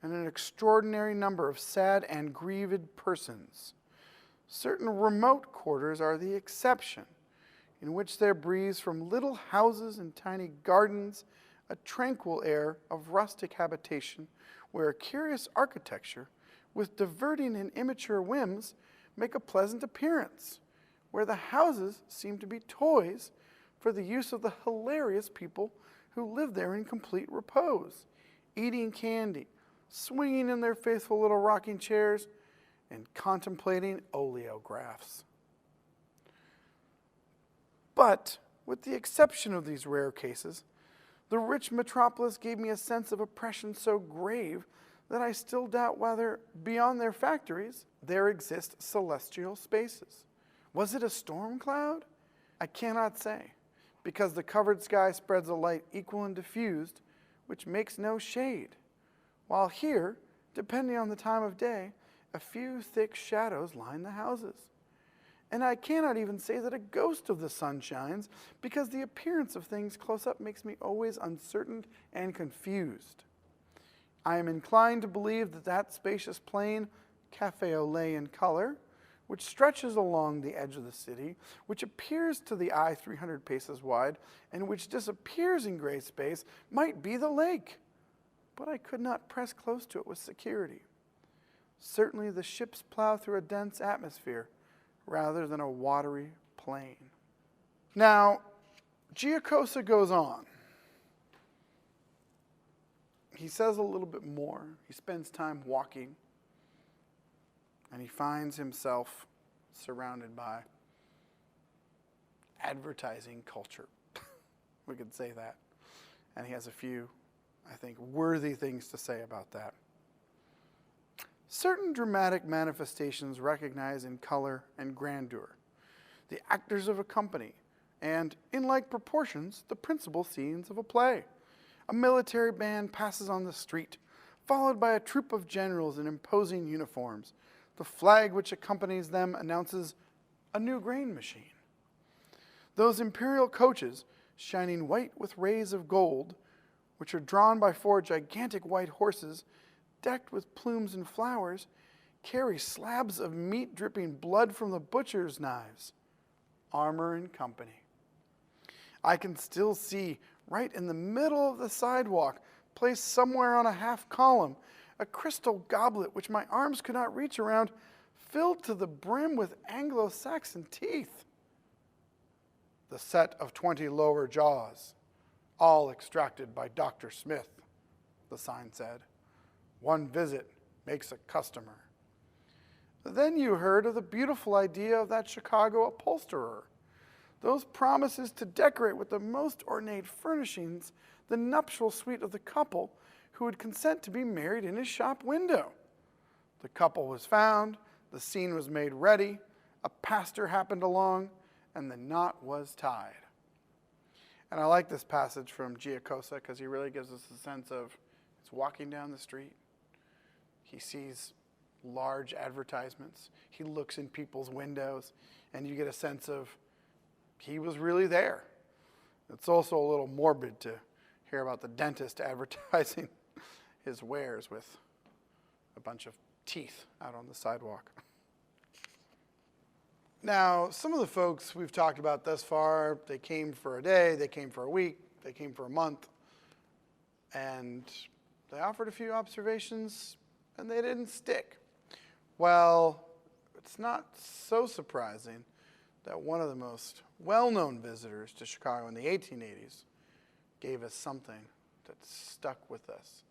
and an extraordinary number of sad and grieved persons. Certain remote quarters are the exception, in which there breathes from little houses and tiny gardens a tranquil air of rustic habitation, where a curious architecture, with diverting and immature whims, make a pleasant appearance, where the houses seem to be toys for the use of the hilarious people who live there in complete repose, eating candy, swinging in their faithful little rocking chairs, and contemplating oleographs. But, with the exception of these rare cases, the rich metropolis gave me a sense of oppression so grave that I still doubt whether, beyond their factories, there exist celestial spaces. Was it a storm cloud? I cannot say, because the covered sky spreads a light equal and diffused, which makes no shade, while here, depending on the time of day, a few thick shadows line the houses. And I cannot even say that a ghost of the sun shines, because the appearance of things close up makes me always uncertain and confused. I am inclined to believe that that spacious plain, cafe au lait in color, which stretches along the edge of the city, which appears to the eye 300 paces wide, and which disappears in gray space, might be the lake. But I could not press close to it with security. Certainly the ships plow through a dense atmosphere rather than a watery plain. Now, Giacosa goes on. He says a little bit more. He spends time walking, and he finds himself surrounded by advertising culture. We could say that. And he has a few, I think, worthy things to say about that. Certain dramatic manifestations recognize in color and grandeur the actors of a company, and, in like proportions, the principal scenes of a play. A military band passes on the street, followed by a troop of generals in imposing uniforms. The flag which accompanies them announces a new grain machine. Those imperial coaches, shining white with rays of gold, which are drawn by 4 gigantic white horses, decked with plumes and flowers, carry slabs of meat dripping blood from the butcher's knives. Armour and Company. I can still see, right in the middle of the sidewalk, placed somewhere on a half column, a crystal goblet which my arms could not reach around, filled to the brim with Anglo-Saxon teeth. The set of 20 lower jaws, all extracted by Dr. Smith, the sign said. 1 visit makes a customer. Then you heard of the beautiful idea of that Chicago upholsterer. Those promises to decorate with the most ornate furnishings the nuptial suite of the couple who would consent to be married in his shop window. The couple was found, the scene was made ready, a pastor happened along, and the knot was tied. And I like this passage from Giacosa because he really gives us a sense of, he's walking down the street, he sees large advertisements, he looks in people's windows, and you get a sense of he was really there. It's also a little morbid to hear about the dentist advertising his wares with a bunch of teeth out on the sidewalk. Now, some of the folks we've talked about thus far, they came for a day, they came for a week, they came for a month, and they offered a few observations, and they didn't stick. Well, it's not so surprising that one of the most well-known visitors to Chicago in the 1880s gave us something that stuck with us.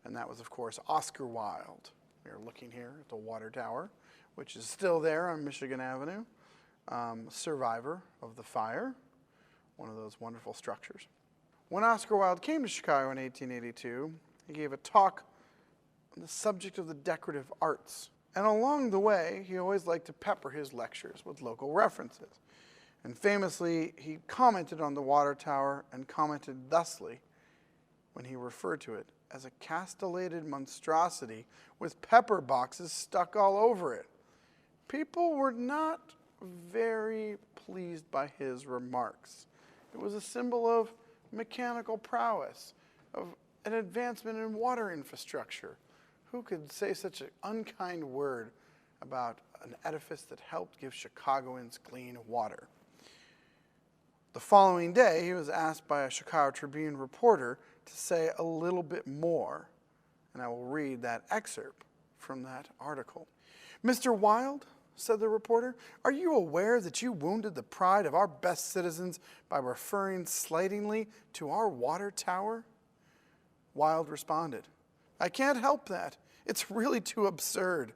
And that was, of course, Oscar Wilde. We are looking here at the Water Tower, which is still there on Michigan Avenue, survivor of the fire, one of those wonderful structures. When Oscar Wilde came to Chicago in 1882, he gave a talk on the subject of the decorative arts. And along the way, he always liked to pepper his lectures with local references. And famously, he commented on the Water Tower and commented thusly when he referred to it as a castellated monstrosity with pepper boxes stuck all over it. People were not very pleased by his remarks. It was a symbol of mechanical prowess, of an advancement in water infrastructure. Who could say such an unkind word about an edifice that helped give Chicagoans clean water? The following day, he was asked by a Chicago Tribune reporter to say a little bit more, and I will read that excerpt from that article. "Mr. Wilde," said the reporter, "are you aware that you wounded the pride of our best citizens by referring slightingly to our water tower?" Wilde responded, "I can't help that. It's really too absurd.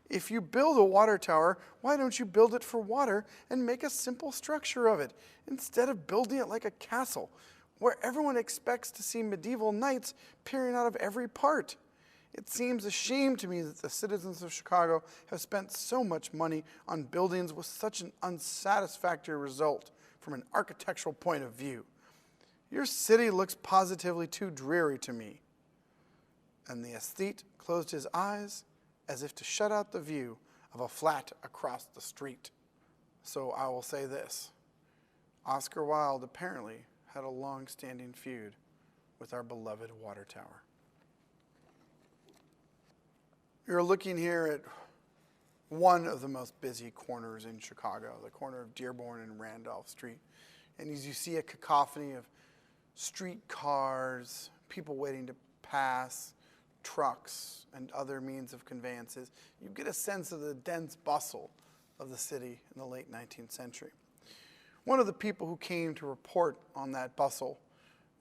If you build a water tower, why don't you build it for water and make a simple structure of it, instead of building it like a castle, where everyone expects to see medieval knights peering out of every part? It seems a shame to me that the citizens of Chicago have spent so much money on buildings with such an unsatisfactory result from an architectural point of view. Your city looks positively too dreary to me." And the aesthete closed his eyes as if to shut out the view of a flat across the street. So I will say this: Oscar Wilde apparently had a long-standing feud with our beloved Water Tower. You're looking here at one of the most busy corners in Chicago, the corner of Dearborn and Randolph Street. And as you see a cacophony of streetcars, people waiting to pass, trucks, and other means of conveyances, you get a sense of the dense bustle of the city in the late 19th century. One of the people who came to report on that bustle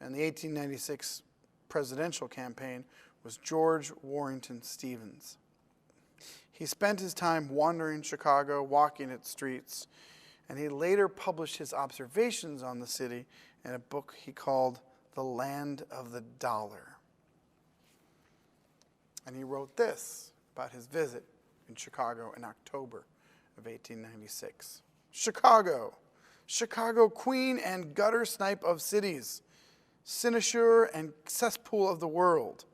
in the 1896 presidential campaign was George Warrington Stevens. He spent his time wandering Chicago, walking its streets, and he later published his observations on the city in a book he called The Land of the Dollar. And he wrote this about his visit in Chicago in October of 1896. "Chicago, Chicago, queen and gutter snipe of cities, cynosure and cesspool of the world.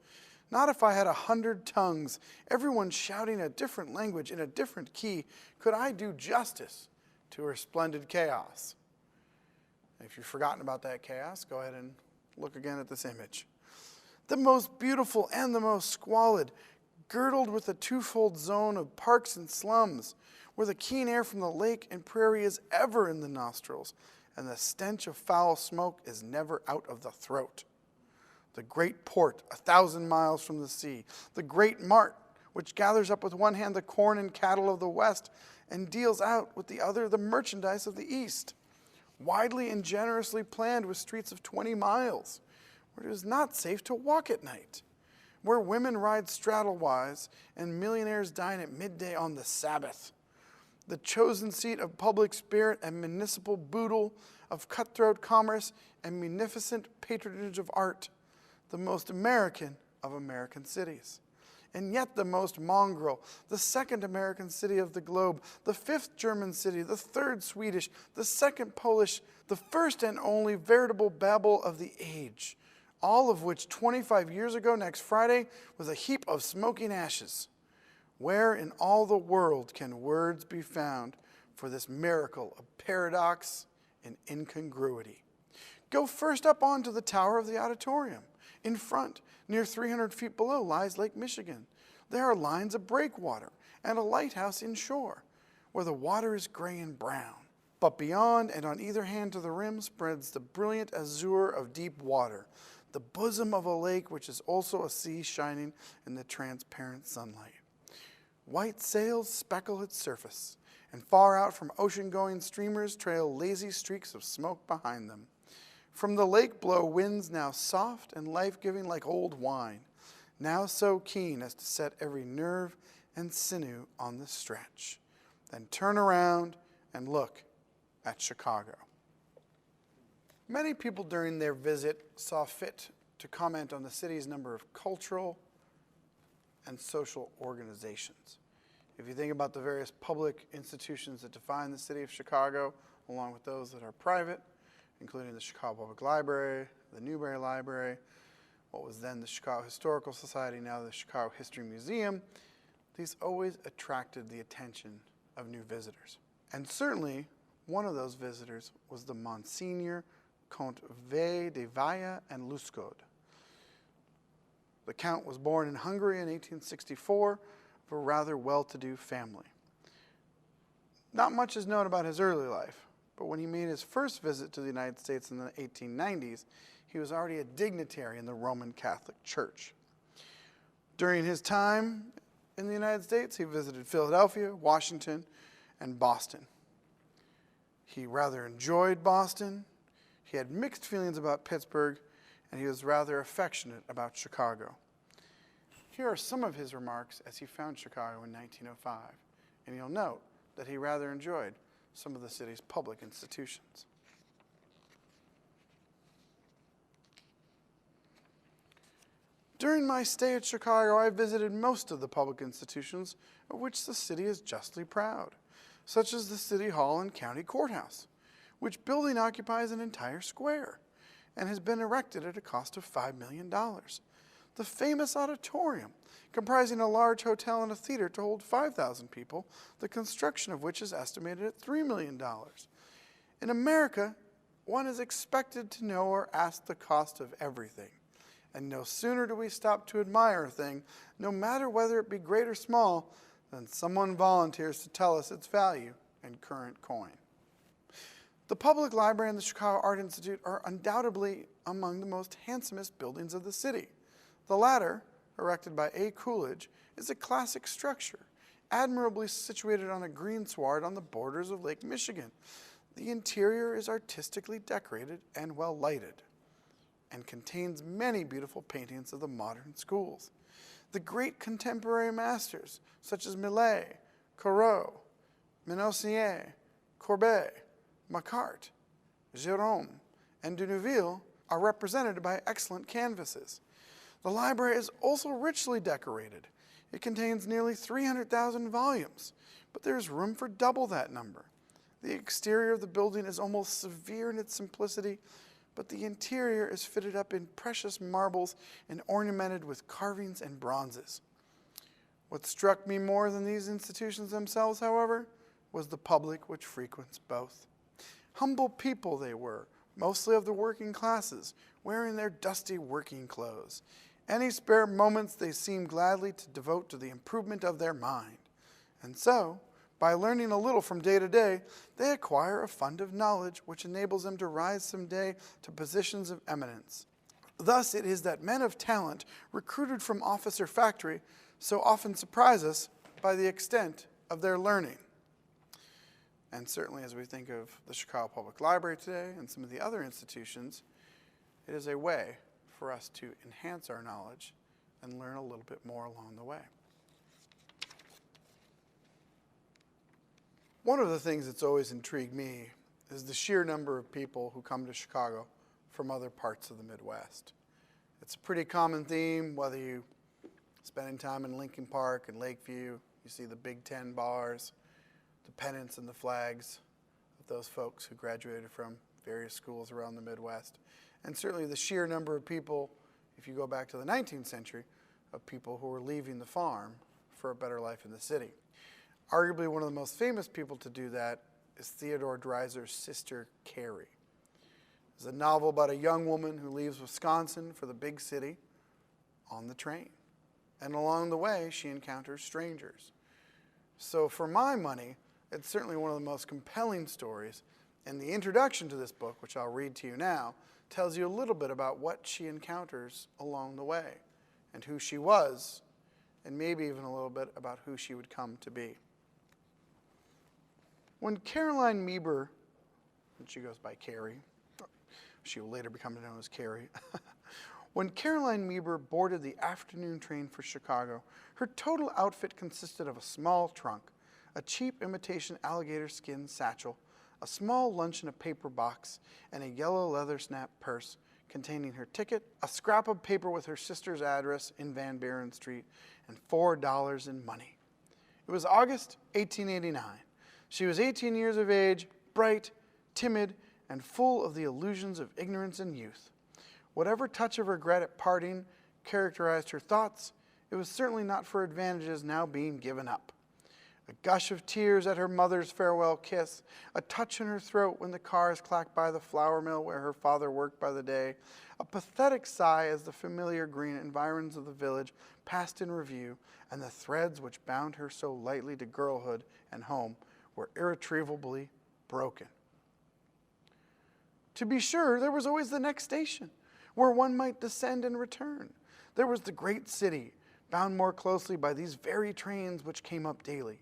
Not if I had 100 tongues, everyone shouting a different language in a different key, could I do justice to her splendid chaos." If you've forgotten about that chaos, go ahead and look again at this image. "The most beautiful and the most squalid, girdled with a twofold zone of parks and slums, where the keen air from the lake and prairie is ever in the nostrils, and the stench of foul smoke is never out of the throat. The great port, 1,000 miles from the sea, the great mart, which gathers up with one hand the corn and cattle of the west, and deals out with the other the merchandise of the east, widely and generously planned with streets of 20 miles, where it is not safe to walk at night, where women ride straddle-wise and millionaires dine at midday on the Sabbath, the chosen seat of public spirit and municipal boodle, of cutthroat commerce and munificent patronage of art, the most American of American cities, and yet the most mongrel, the second American city of the globe, the fifth German city, the third Swedish, the second Polish, the first and only veritable Babel of the age, all of which 25 years ago next Friday was a heap of smoking ashes. Where in all the world can words be found for this miracle of paradox and incongruity? Go first up onto the tower of the auditorium. In front, near 300 feet below, lies Lake Michigan. There are lines of breakwater and a lighthouse inshore. where the water is gray and brown. But beyond and on either hand to the rim spreads the brilliant azure of deep water, the bosom of a lake which is also a sea shining in the transparent sunlight. White sails speckle its surface, and far out from ocean-going streamers trail lazy streaks of smoke behind them. From the lake blow winds now soft and life-giving like old wine, now so keen as to set every nerve and sinew on the stretch. Then turn around and look at Chicago. Many people during their visit saw fit to comment on the city's number of cultural and social organizations. If you think about the various public institutions that define the city of Chicago, along with those that are private, including the Chicago Public Library, the Newberry Library, what was then the Chicago Historical Society, now the Chicago History Museum, these always attracted the attention of new visitors. And certainly, one of those visitors was the Monsignor Count V de Valla and Luscode. The Count was born in Hungary in 1864 of a rather well-to-do family. Not much is known about his early life, but when he made his first visit to the United States in the 1890s, he was already a dignitary in the Roman Catholic Church. During his time in the United States, he visited Philadelphia, Washington, and Boston. He rather enjoyed Boston. He had mixed feelings about Pittsburgh, and he was rather affectionate about Chicago. Here are some of his remarks as he found Chicago in 1905, and you'll note that he rather enjoyed some of the city's public institutions. During my stay at Chicago, I visited most of the public institutions of which the city is justly proud, such as the City Hall and County Courthouse, which building occupies an entire square and has been erected at a cost of $5 million. The famous auditorium, comprising a large hotel and a theater to hold 5,000 people, the construction of which is estimated at $3 million. In America, one is expected to know or ask the cost of everything. And no sooner do we stop to admire a thing, no matter whether it be great or small, than someone volunteers to tell us its value in current coin. The Public Library and the Chicago Art Institute are undoubtedly among the most handsomest buildings of the city. The latter, erected by A. Coolidge, is a classic structure, admirably situated on a greensward on the borders of Lake Michigan. The interior is artistically decorated and well lighted, and contains many beautiful paintings of the modern schools. The great contemporary masters, such as Millet, Corot, Minosier, Courbet, Macart, Gérôme, and de Neuville, are represented by excellent canvases. The library is also richly decorated. It contains nearly 300,000 volumes, but there is room for double that number. The exterior of the building is almost severe in its simplicity, but the interior is fitted up in precious marbles and ornamented with carvings and bronzes. What struck me more than these institutions themselves, however, was the public which frequents both. Humble people they were, mostly of the working classes, wearing their dusty working clothes. Any spare moments they seemed gladly to devote to the improvement of their mind. And so, by learning a little from day to day, they acquire a fund of knowledge which enables them to rise some day to positions of eminence. Thus it is that men of talent, recruited from office or factory, so often surprise us by the extent of their learning. And certainly as we think of the Chicago Public Library today and some of the other institutions, it is a way for us to enhance our knowledge and learn a little bit more along the way. One of the things that's always intrigued me is the sheer number of people who come to Chicago from other parts of the Midwest. It's a pretty common theme, whether you spending time in Lincoln Park and Lakeview, you see the Big Ten bars, the pennants and the flags of those folks who graduated from various schools around the Midwest. And certainly the sheer number of people, if you go back to the 19th century, of people who were leaving the farm for a better life in the city. Arguably one of the most famous people to do that is Theodore Dreiser's sister, Carrie. It's a novel about a young woman who leaves Wisconsin for the big city on the train. And along the way, she encounters strangers. So for my money, It's certainly one of the most compelling stories, and the introduction to this book, which I'll read to you now, tells you a little bit about what she encounters along the way, and who she was, and maybe even a little bit about who she would come to be. When Caroline Meeber, and she goes by Carrie, she will later become known as Carrie. When Caroline Meeber boarded the afternoon train for Chicago, her total outfit consisted of a small trunk, a cheap imitation alligator skin satchel, a small lunch in a paper box, and a yellow leather snap purse containing her ticket, a scrap of paper with her sister's address in Van Buren Street, and $4 in money. It was August 1889. She was 18 years of age, bright, timid, and full of the illusions of ignorance and youth. Whatever touch of regret at parting characterized her thoughts, it was certainly not for advantages now being given up. A gush of tears at her mother's farewell kiss, a touch in her throat when the cars clacked by the flour mill where her father worked by the day, a pathetic sigh as the familiar green environs of the village passed in review, and the threads which bound her so lightly to girlhood and home were irretrievably broken. To be sure, there was always the next station, where one might descend and return. There was the great city, bound more closely by these very trains which came up daily.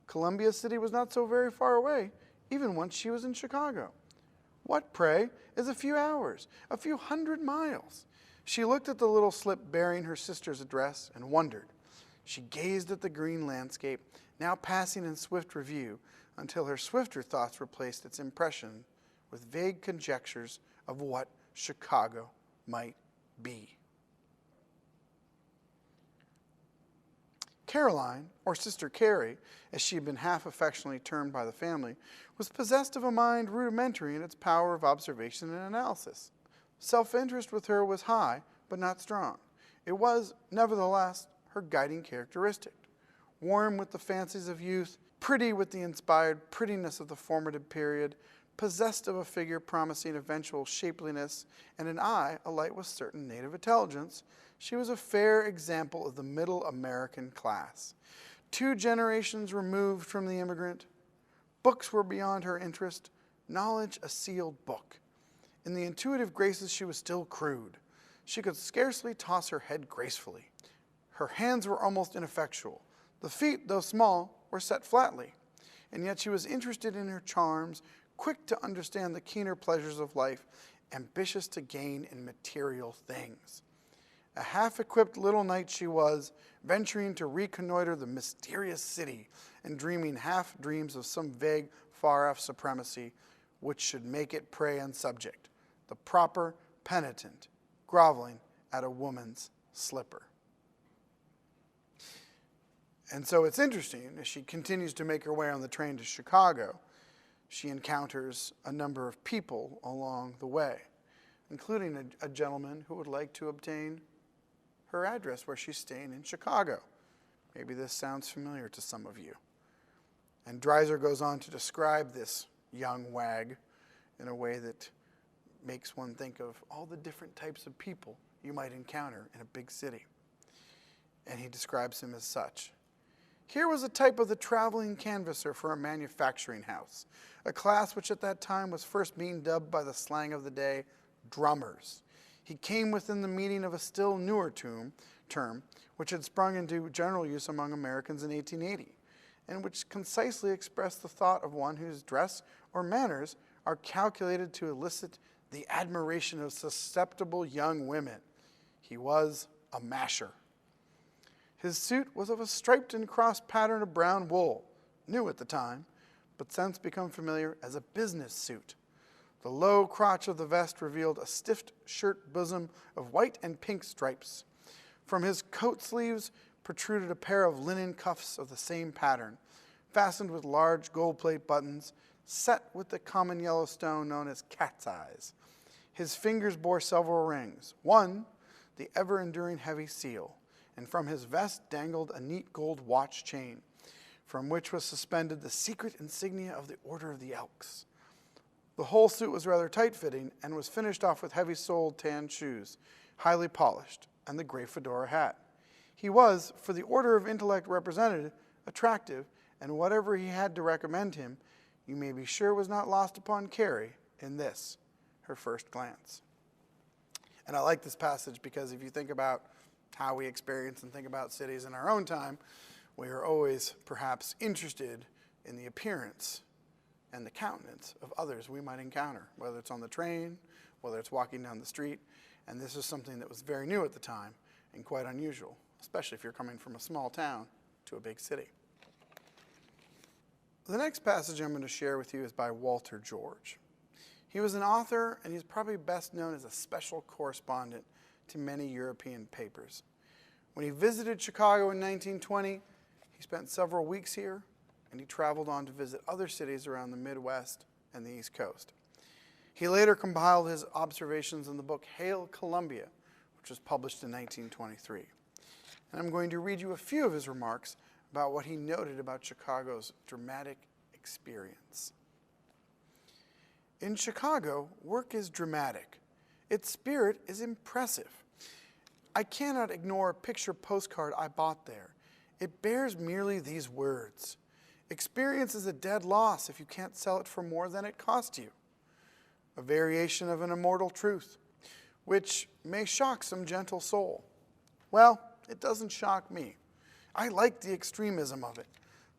Columbia City was not so very far away, even once she was in Chicago. What, pray, is a few hours, a few 100 miles? She looked at the little slip bearing her sister's address and wondered. She gazed at the green landscape, now passing in swift review, until her swifter thoughts replaced its impression with vague conjectures of what Chicago might be. Caroline, or Sister Carrie, as she had been half affectionately termed by the family, was possessed of a mind rudimentary in its power of observation and analysis. Self-interest with her was high, but not strong. It was, nevertheless, her guiding characteristic. Warm with the fancies of youth, pretty with the inspired prettiness of the formative period, possessed of a figure promising eventual shapeliness, and an eye alight with certain native intelligence, she was a fair example of the middle American class. 2 generations removed from the immigrant, books were beyond her interest, knowledge a sealed book. In the intuitive graces she was still crude. She could scarcely toss her head gracefully. Her hands were almost ineffectual. The feet, though small, were set flatly. And yet she was interested in her charms, quick to understand the keener pleasures of life, ambitious to gain in material things. A half-equipped little knight she was, venturing to reconnoiter the mysterious city and dreaming half dreams of some vague, far-off supremacy which should make it prey and subject, the proper penitent, groveling at a woman's slipper. And so it's interesting, as she continues to make her way on the train to Chicago, she encounters a number of people along the way, including a gentleman who would like to obtain her address where she's staying in Chicago. Maybe this sounds familiar to some of you. And Dreiser goes on to describe this young wag in a way that makes one think of all the different types of people you might encounter in a big city. And he describes him as such. Here was a type of the traveling canvasser for a manufacturing house, a class which at that time was first being dubbed by the slang of the day, drummers. He came within the meaning of a still newer term, which had sprung into general use among Americans in 1880, and which concisely expressed the thought of one whose dress or manners are calculated to elicit the admiration of susceptible young women. He was a masher. His suit was of a striped and crossed pattern of brown wool, new at the time, but since become familiar as a business suit. The low crotch of the vest revealed a stiff shirt bosom of white and pink stripes. From his coat sleeves protruded a pair of linen cuffs of the same pattern, fastened with large gold plate buttons, set with the common yellow stone known as cat's eyes. His fingers bore several rings, one, the ever-enduring heavy seal, and from his vest dangled a neat gold watch chain, from which was suspended the secret insignia of the Order of the Elks. The whole suit was rather tight-fitting and was finished off with heavy-soled tan shoes, highly polished, and the gray fedora hat. He was, for the order of intellect represented, attractive and whatever he had to recommend him, you may be sure was not lost upon Carrie in this, her first glance. And I like this passage because if you think about how we experience and think about cities in our own time, we are always perhaps interested in the appearance and the countenance of others we might encounter, whether it's on the train, whether it's walking down the street. And this is something that was very new at the time and quite unusual, especially if you're coming from a small town to a big city. The next passage I'm going to share with you is by Walter George. He was an author, and he's probably best known as a special correspondent to many European papers. When he visited Chicago in 1920, he spent several weeks here, and he traveled on to visit other cities around the Midwest and the East Coast. He later compiled his observations in the book Hail Columbia, which was published in 1923. And I'm going to read you a few of his remarks about what he noted about Chicago's dramatic experience. In Chicago, work is dramatic. Its spirit is impressive. I cannot ignore a picture postcard I bought there. It bears merely these words: experience is a dead loss if you can't sell it for more than it cost you. A variation of an immortal truth, which may shock some gentle soul. Well, it doesn't shock me. I like the extremism of it,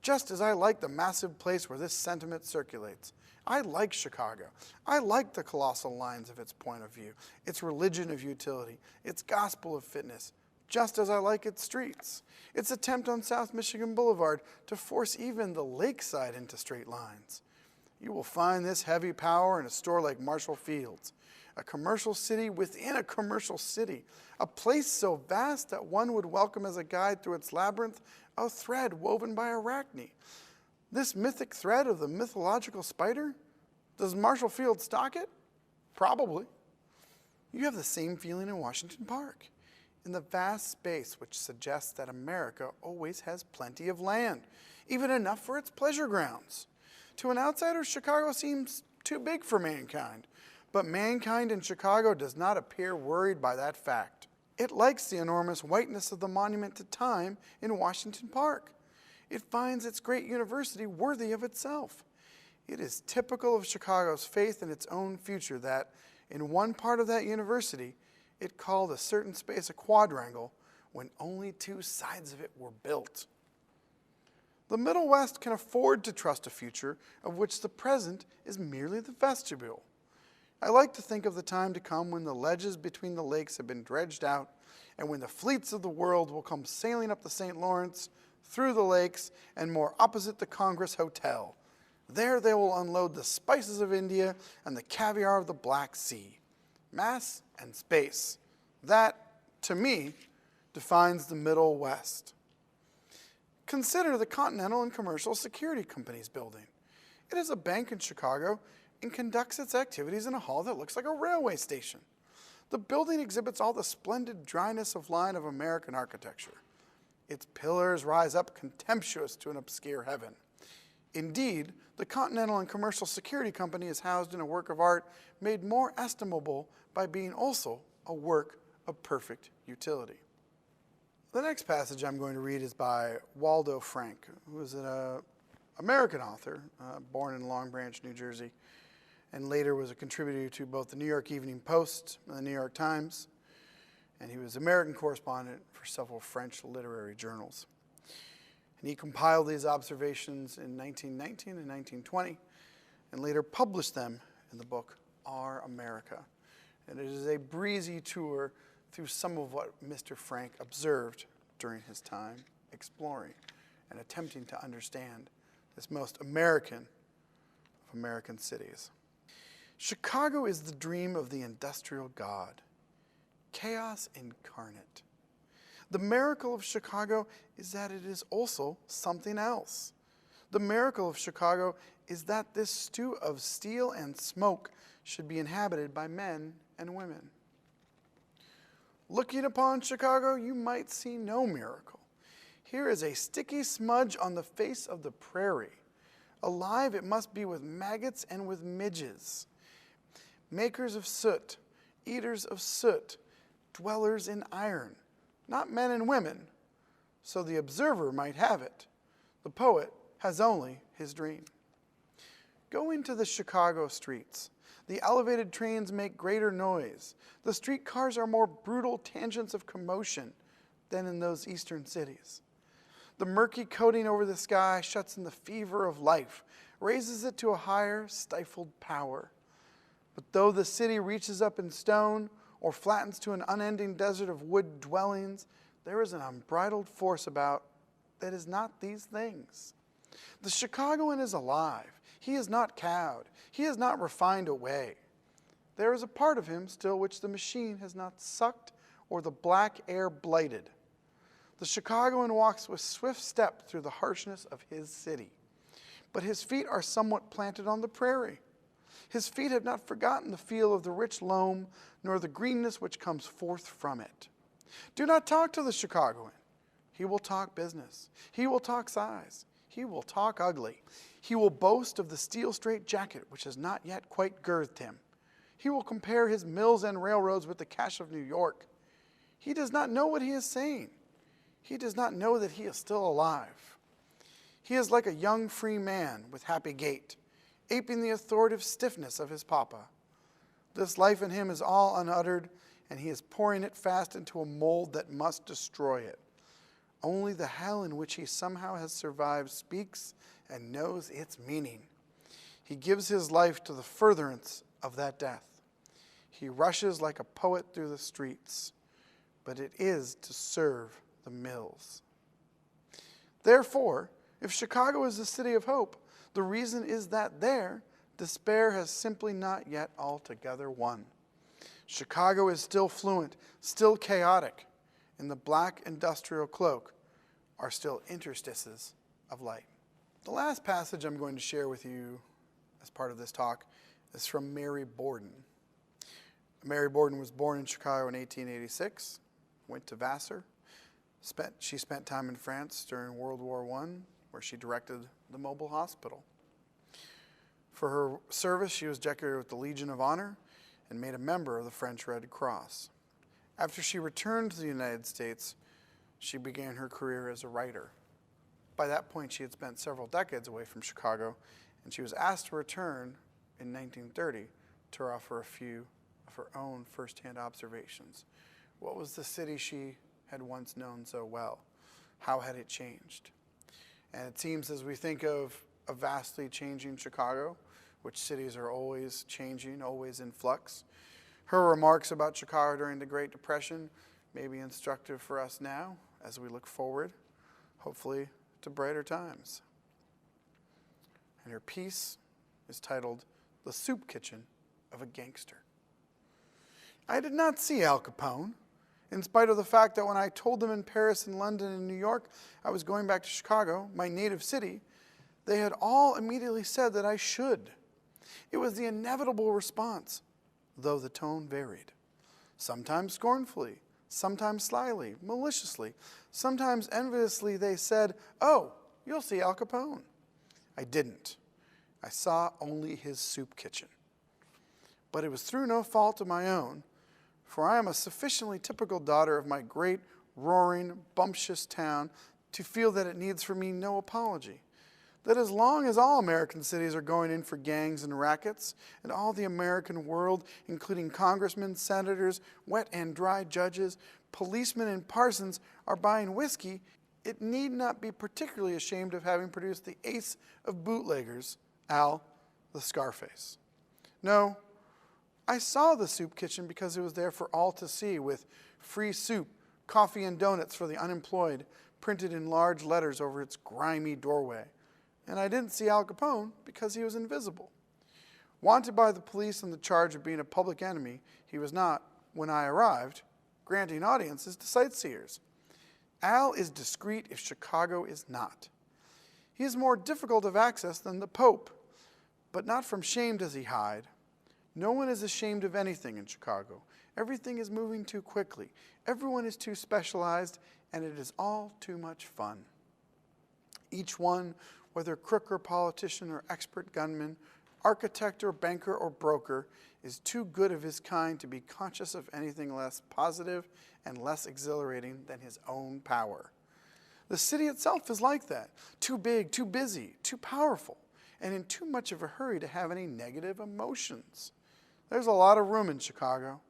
just as I like the massive place where this sentiment circulates. I like Chicago. I like the colossal lines of its point of view, its religion of utility, its gospel of fitness, just as I like its streets, its attempt on South Michigan Boulevard to force even the lakeside into straight lines. You will find this heavy power in a store like Marshall Field's, a commercial city within a commercial city, a place so vast that one would welcome as a guide through its labyrinth a thread woven by Arachne. This mythic thread of the mythological spider? Does Marshall Field stock it? Probably. You have the same feeling in Washington Park, in the vast space which suggests that America always has plenty of land, even enough for its pleasure grounds. To an outsider, Chicago seems too big for mankind, but mankind in Chicago does not appear worried by that fact. It likes the enormous whiteness of the monument to time in Washington Park. It finds its great university worthy of itself. It is typical of Chicago's faith in its own future that, in one part of that university, it called a certain space a quadrangle when only two sides of it were built. The Middle West can afford to trust a future of which the present is merely the vestibule. I like to think of the time to come when the ledges between the lakes have been dredged out, and when the fleets of the world will come sailing up the St. Lawrence, through the lakes, and more opposite the Congress Hotel. There they will unload the spices of India and the caviar of the Black Sea. Mass and space. That, to me, defines the Middle West. Consider the Continental and Commercial Security Company's building. It is a bank in Chicago and conducts its activities in a hall that looks like a railway station. The building exhibits all the splendid dryness of line of American architecture. Its pillars rise up contemptuous to an obscure heaven. Indeed, the Continental and Commercial Security Company is housed in a work of art made more estimable by being also a work of perfect utility. The next passage I'm going to read is by Waldo Frank, who is an American author, born in Long Branch, New Jersey, and later was a contributor to both the New York Evening Post and the New York Times. And he was American correspondent for several French literary journals. And he compiled these observations in 1919 and 1920, and later published them in the book Our America. And it is a breezy tour through some of what Mr. Frank observed during his time exploring and attempting to understand this most American of American cities. Chicago is the dream of the industrial god. Chaos incarnate. The miracle of Chicago is that it is also something else. The miracle of Chicago is that this stew of steel and smoke should be inhabited by men and women. Looking upon Chicago, you might see no miracle. Here is a sticky smudge on the face of the prairie. Alive it must be with maggots and with midges. Makers of soot, eaters of soot, dwellers in iron, not men and women, so the observer might have it. The poet has only his dream. Go into the Chicago streets. The elevated trains make greater noise. The streetcars are more brutal tangents of commotion than in those eastern cities. The murky coating over the sky shuts in the fever of life, raises it to a higher, stifled power. But though the city reaches up in stone or flattens to an unending desert of wood dwellings, there is an unbridled force about that is not these things. The Chicagoan is alive. He is not cowed. He is not refined away. There is a part of him still which the machine has not sucked or the black air blighted. The Chicagoan walks with swift step through the harshness of his city, but his feet are somewhat planted on the prairie. His feet have not forgotten the feel of the rich loam, nor the greenness which comes forth from it. Do not talk to the Chicagoan. He will talk business. He will talk size. He will talk ugly. He will boast of the steel straight jacket which has not yet quite girthed him. He will compare his mills and railroads with the cash of New York. He does not know what he is saying. He does not know that he is still alive. He is like a young free man with happy gait, aping the authoritative stiffness of his papa. This life in him is all unuttered, and he is pouring it fast into a mold that must destroy it. Only the hell in which he somehow has survived speaks and knows its meaning. He gives his life to the furtherance of that death. He rushes like a poet through the streets, but it is to serve the mills. Therefore, if Chicago is the city of hope, the reason is that there, despair has simply not yet altogether won. Chicago is still fluent, still chaotic. In the black industrial cloak are still interstices of light. The last passage I'm going to share with you as part of this talk is from Mary Borden. Mary Borden was born in Chicago in 1886, went to Vassar. She spent time in France during World War I, where she directed the mobile hospital. For her service, she was decorated with the Legion of Honor and made a member of the French Red Cross. After she returned to the United States, she began her career as a writer. By that point, she had spent several decades away from Chicago, and she was asked to return in 1930 to offer a few of her own firsthand observations. What was the city she had once known so well? How had it changed? And it seems as we think of a vastly changing Chicago, which cities are always changing, always in flux, her remarks about Chicago during the Great Depression may be instructive for us now as we look forward, hopefully, to brighter times. And her piece is titled, "The Soup Kitchen of a Gangster." I did not see Al Capone, in spite of the fact that when I told them in Paris and London and New York I was going back to Chicago, my native city, they had all immediately said that I should. It was the inevitable response, though the tone varied. Sometimes scornfully, sometimes slyly, maliciously, sometimes enviously they said, "Oh, you'll see Al Capone." I didn't. I saw only his soup kitchen. But it was through no fault of my own, for I am a sufficiently typical daughter of my great, roaring, bumptious town to feel that it needs from me no apology. That as long as all American cities are going in for gangs and rackets, and all the American world, including congressmen, senators, wet and dry judges, policemen, and parsons, are buying whiskey, it need not be particularly ashamed of having produced the ace of bootleggers, Al the Scarface. No, I saw the soup kitchen because it was there for all to see, with free soup, coffee, and donuts for the unemployed printed in large letters over its grimy doorway. And I didn't see Al Capone because he was invisible. Wanted by the police on the charge of being a public enemy, he was not, when I arrived, granting audiences to sightseers. Al is discreet if Chicago is not. He is more difficult of access than the Pope, but not from shame does he hide. No one is ashamed of anything in Chicago. Everything is moving too quickly. Everyone is too specialized, and it is all too much fun. Each one, whether crook or politician or expert gunman, architect or banker or broker, is too good of his kind to be conscious of anything less positive and less exhilarating than his own power. The city itself is like that. Too big, too busy, too powerful, and in too much of a hurry to have any negative emotions. There's a lot of room in Chicago.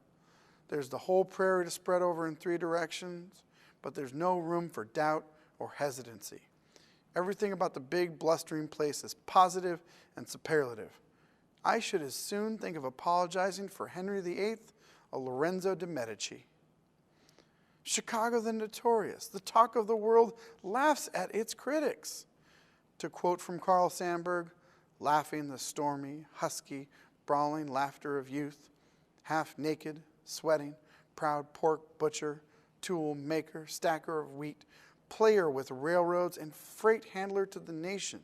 There's the whole prairie to spread over in 3 directions, but there's no room for doubt or hesitancy. Everything about the big, blustering place is positive and superlative. I should as soon think of apologizing for Henry VIII or Lorenzo de' Medici. Chicago the notorious, the talk of the world, laughs at its critics. To quote from Carl Sandburg, laughing the stormy, husky, brawling laughter of youth, half naked, sweating, proud pork butcher, tool maker, stacker of wheat, player with railroads and freight handler to the nation.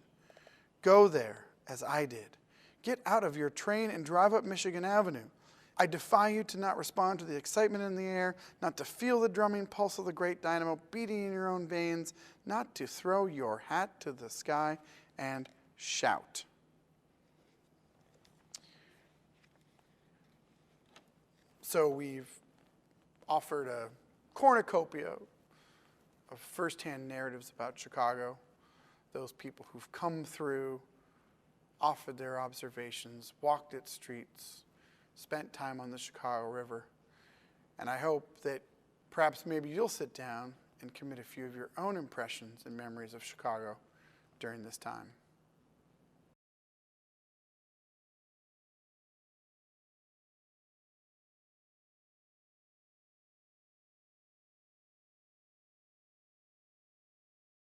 Go there, as I did. Get out of your train and drive up Michigan Avenue. I defy you to not respond to the excitement in the air, not to feel the drumming pulse of the great dynamo beating in your own veins, not to throw your hat to the sky and shout. So we've offered a cornucopia of firsthand narratives about Chicago, those people who've come through, offered their observations, walked its streets, spent time on the Chicago River. And I hope that perhaps maybe you'll sit down and commit a few of your own impressions and memories of Chicago during this time.